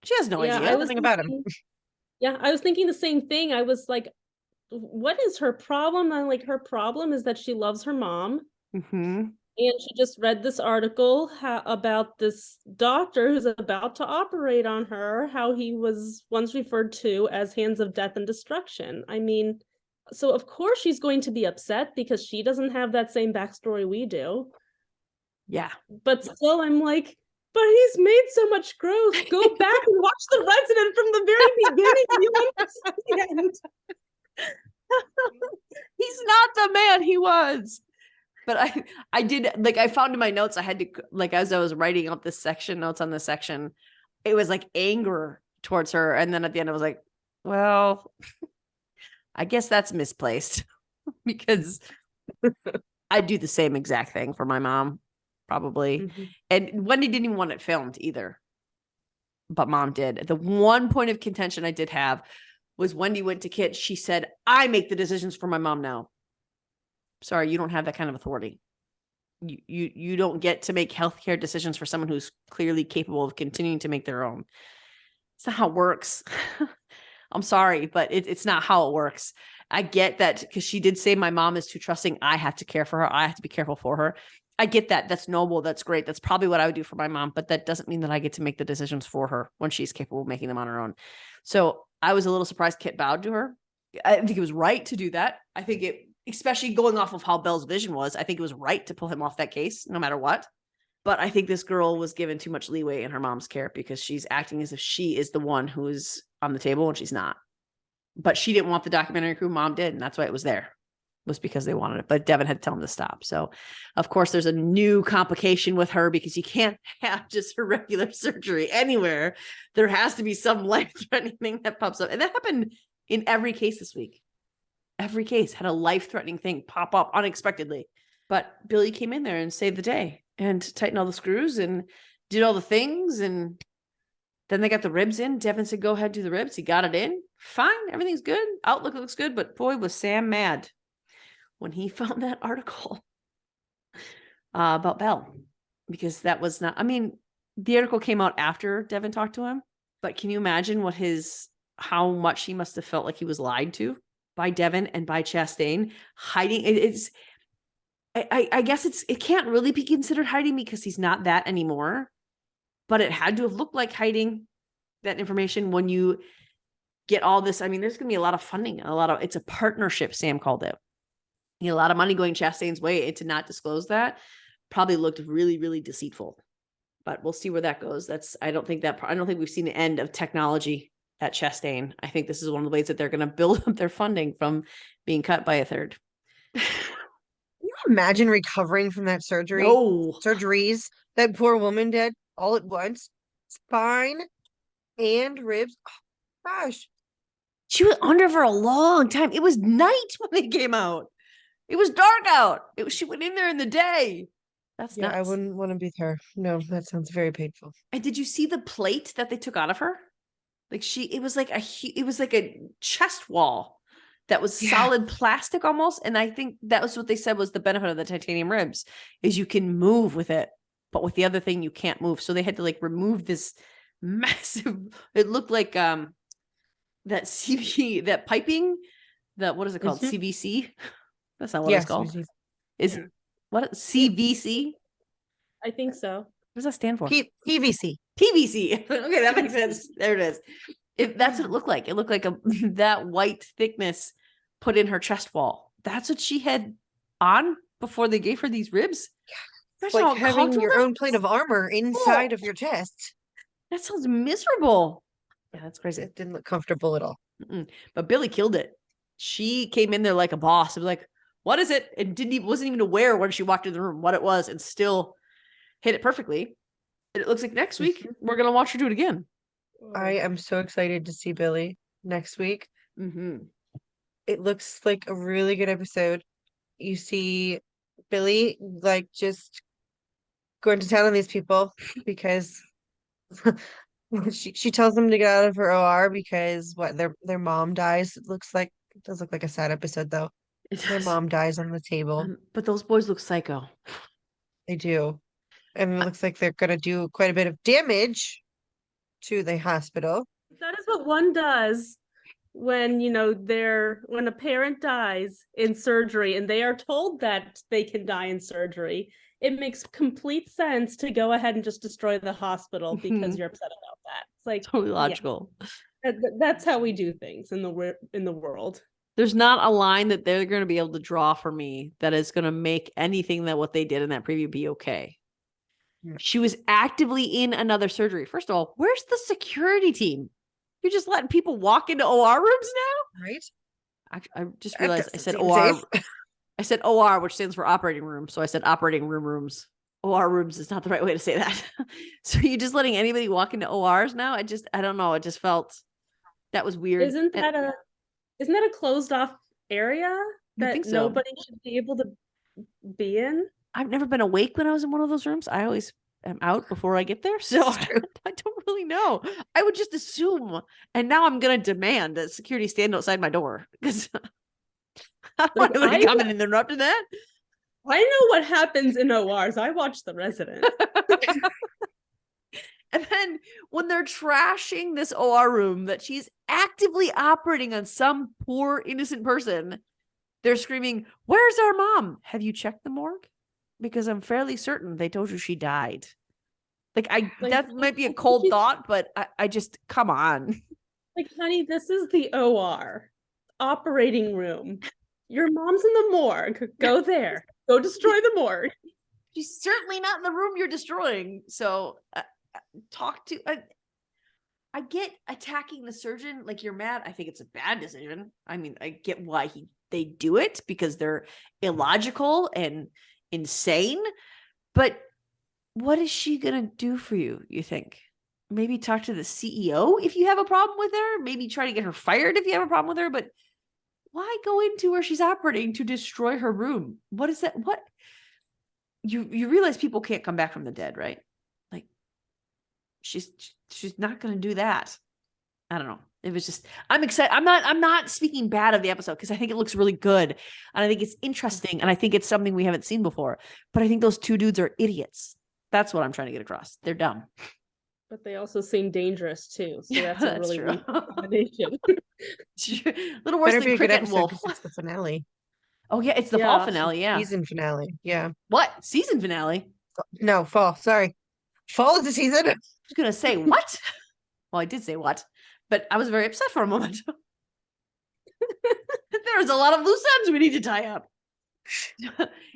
She has no idea anything about him. Yeah, I was thinking the same thing. I was like, what is her problem? And like, her problem is that she loves her mom. And she just read this article about this doctor who's about to operate on her, how he was once referred to as hands of death and destruction. I mean, so of course she's going to be upset because she doesn't have that same backstory we do. Yeah. But still, I'm like, but he's made so much growth. Go back and watch The Resident from the very beginning. You understand. He's not the man he was. But I did, like, I found in my notes, I had to, like, as I was writing up this section, notes on this section, it was like anger towards her. And then at the end, I was like, well, I guess that's misplaced because I do the same exact thing for my mom, probably. And Wendy didn't even want it filmed either, but mom did. The one point of contention I did have was Wendy went to Kit. She said, I make the decisions for my mom now. Sorry, you don't have that kind of authority. You don't get to make healthcare decisions for someone who's clearly capable of continuing to make their own. It's not how it works. I'm sorry, but it's not how it works. I get that because she did say my mom is too trusting. I have to care for her. I have to be careful for her. I get that. That's noble. That's great. That's probably what I would do for my mom, but that doesn't mean that I get to make the decisions for her when she's capable of making them on her own. So I was a little surprised Kit bowed to her. I think it was right to do that. I think it, especially going off of how Belle's vision was, I think it was right to pull him off that case, no matter what. But I think this girl was given too much leeway in her mom's care because she's acting as if she is the one who is on the table and she's not. But she didn't want the documentary crew. Mom did. And that's why it was there, was because they wanted it. But Devin had to tell him to stop. So, of course, there's a new complication with her because you can't have just a regular surgery anywhere. There has to be some life-threatening thing that pops up. And that happened in every case this week. Every case had a life-threatening thing pop up unexpectedly. But Billy came in there and saved the day and tightened all the screws and did all the things. And then they got the ribs in. Devin said, go ahead, do the ribs. He got it in. Fine. Everything's good. Outlook looks good. But boy, was Sam mad when he found that article about Belle. Because that was not, I mean, the article came out after Devin talked to him. But can you imagine how much he must have felt like he was lied to by Devin and by Chastain, hiding? I guess it can't really be considered hiding because he's not that anymore, but it had to have looked like hiding that information when you get all this. I mean, there's going to be a lot of funding, it's a partnership, Sam called it. A lot of money going Chastain's way, and to not disclose that probably looked really, really deceitful, but we'll see where that goes. I don't think we've seen the end of technology at Chastain. I think this is one of the ways that they're going to build up their funding from being cut by a third. Can you imagine recovering from that surgery? No. Surgeries that poor woman did all at once. Spine and ribs. Oh, gosh. She was under for a long time. It was night when they came out. It was dark out. She went in there in the day. That's nuts. I wouldn't want to be there. No, that sounds very painful. And did you see the plate that they took out of her? Like it was like a chest wall that was solid plastic almost. And I think that was what they said was the benefit of the titanium ribs is you can move with it, but with the other thing, you can't move. So they had to like remove this massive, it looked like, that that piping, what is it called? CVC? That's not what it's called. CVC. Is what CVC? I think so. does that stand for? PVC. PVC. Okay, that makes sense. There it is. That's what it looked like. It looked like that white thickness put in her chest wall. That's what she had on before they gave her these ribs. It's Imagine like how having uncomfortable your that own plate was. of armor inside of your chest. That sounds miserable. Yeah, that's crazy. It didn't look comfortable at all. But Billy killed it. She came in there like a boss. It was like, what is it? And wasn't even aware when she walked in the room what it was, and still hit it perfectly. And it looks like next week we're gonna watch her do it again. I am so excited to see Billy next week. It looks like a really good episode. You see Billy like just going to town on these people because she tells them to get out of her OR because their mom dies. It does look like a sad episode though. Their mom dies on the table. But those boys look psycho. They do. And it looks like they're gonna do quite a bit of damage to the hospital. That is what one does when, when a parent dies in surgery and they are told that they can die in surgery. It makes complete sense to go ahead and just destroy the hospital because you're upset about that. It's like Totally logical. Yeah, that's how we do things in the world. There's not a line that they're going to be able to draw for me that is going to make anything that what they did in that preview be okay. Yeah. She was actively in another surgery. First of all, where's the security team? You're just letting people walk into OR rooms now? Right? I just realized I said Seems OR. safe. I said OR, which stands for operating room. So I said operating rooms. OR rooms is not the right way to say that. So you're just letting anybody walk into ORs now? I don't know. It just felt that was weird. Isn't that a closed off area that so. nobody should be able to be in? I've never been awake when I was in one of those rooms. I always am out before I get there. So I don't really know. I would just assume. And now I'm going to demand that security stand outside my door because I don't want anybody coming and interrupting that. I know what happens in ORs. I watch The Resident. And then when they're trashing this OR room that she's actively operating on some poor innocent person, they're screaming, "Where's our mom? Have you checked the morgue? Because I'm fairly certain they told you she died." That might be a cold thought, but I just, come on. Like, honey, this is the OR operating room. Your mom's in the morgue. Go there. Go destroy the morgue. She's certainly not in the room you're destroying. So I get attacking the surgeon like you're mad. I think it's a bad decision. I mean, I get why they do it because they're illogical and insane. But what is she going to do for you, you think? Maybe talk to the CEO if you have a problem with her. Maybe try to get her fired if you have a problem with her. But why go into where she's operating to destroy her room? What is that? What? You realize people can't come back from the dead, right? Like, she's not going to do that. I don't know. It was just, I'm excited. I'm not speaking bad of the episode because I think it looks really good. And I think it's interesting. And I think it's something we haven't seen before. But I think those two dudes are idiots. That's what I'm trying to get across. They're dumb. But they also seem dangerous too. So that's a really weak combination. A little worse than Cricket and Wolf. It's the finale. Oh yeah, it's the fall finale. Yeah, season finale. Yeah. What season finale? No, fall. Sorry, fall is the season. I was gonna say what? Well, I did say what, but I was very upset for a moment. There's a lot of loose ends we need to tie up.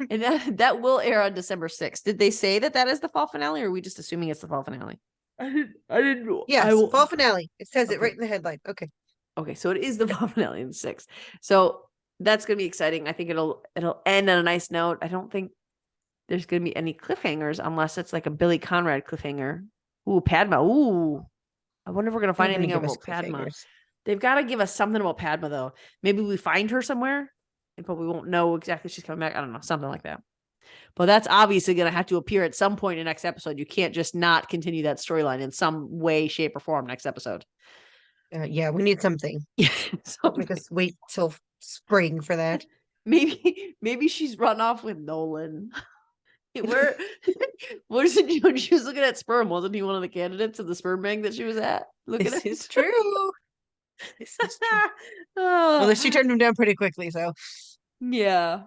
And that will air on December 6th. Did they say that is the fall finale, or are we just assuming it's the fall finale? I didn't know. Yes, fall finale. It says it right in the headline. Okay, so it is the fall finale in 6th. So that's gonna be exciting. I think it'll end on a nice note. I don't think there's gonna be any cliffhangers unless it's like a Billy Conrad cliffhanger. Ooh, Padma. Ooh, I wonder if we're gonna find anything about Padma. They've got to give us something about Padma though. Maybe we find her somewhere, but we won't know exactly she's coming back. I don't know, something like that. But that's obviously going to have to appear at some point in next episode. You can't just not continue that storyline in some way, shape, or form next episode. Yeah, we need something. Don't make us wait till spring for that. Maybe she's run off with Nolan. Where was it when she was looking at sperm? Wasn't he one of the candidates of the sperm bank that she was at? This is true. This is true. Well, she turned him down pretty quickly, so yeah.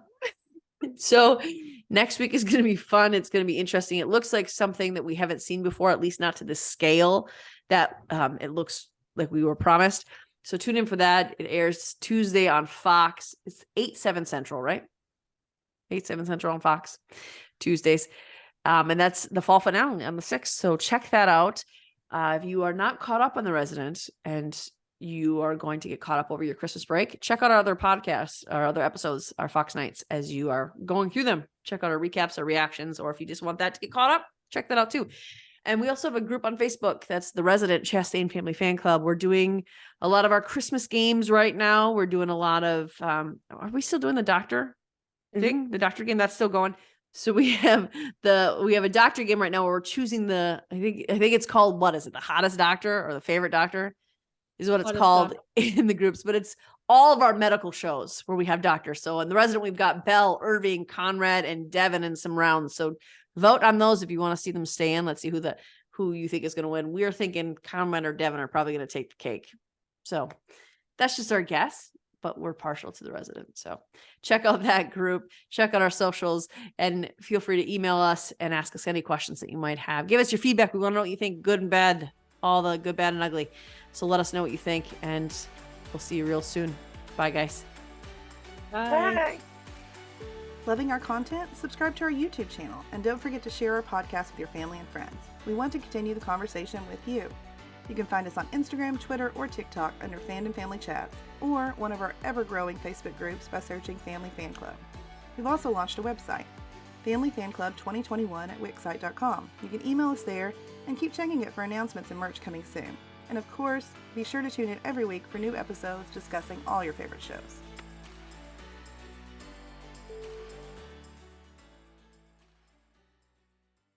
So Next week is going to be fun. It's going to be interesting. It looks like something that we haven't seen before, at least not to this scale that it looks like we were promised. So tune in for that. It airs Tuesday on Fox. It's 8/7 Central, right? 8/7 Central on Fox Tuesdays. And that's the fall finale on the 6th. So check that out. If you are not caught up on The Resident and you are going to get caught up over your Christmas break, check out our other podcasts, our other episodes, our Fox Nights, as you are going through them. Check out our recaps, our reactions, or if you just want that to get caught up, check that out too. And we also have a group on Facebook. That's The Resident Chastain Family Fan Club. We're doing a lot of our Christmas games right now. We're doing a lot of, are we still doing the doctor thing? The doctor game, that's still going. So we have a doctor game right now where we're choosing I think it's called, what is it? The hottest doctor or the favorite doctor is what it's called in the groups, but it's all of our medical shows where we have doctors. So in The Resident, we've got Belle, Irving, Conrad, and Devin in some rounds. So vote on those if you want to see them stay in. Let's see who you think is going to win. We're thinking Conrad or Devin are probably going to take the cake. So that's just our guess, but we're partial to The Resident. So check out that group, check out our socials, and feel free to email us and ask us any questions that you might have. Give us your feedback. We want to know what you think, good and bad, all the good, bad, and ugly. So let us know what you think, and we'll see you real soon. Bye, guys. Bye. Loving our content? Subscribe to our YouTube channel, and don't forget to share our podcast with your family and friends. We want to continue the conversation with you. You can find us on Instagram, Twitter, or TikTok under Fandom Family Chats, or one of our ever-growing Facebook groups by searching Family Fan Club. We've also launched a website, Family Fan Club 2021 at wixsite.com. You can email us there and keep checking it for announcements and merch coming soon. And of course, be sure to tune in every week for new episodes discussing all your favorite shows.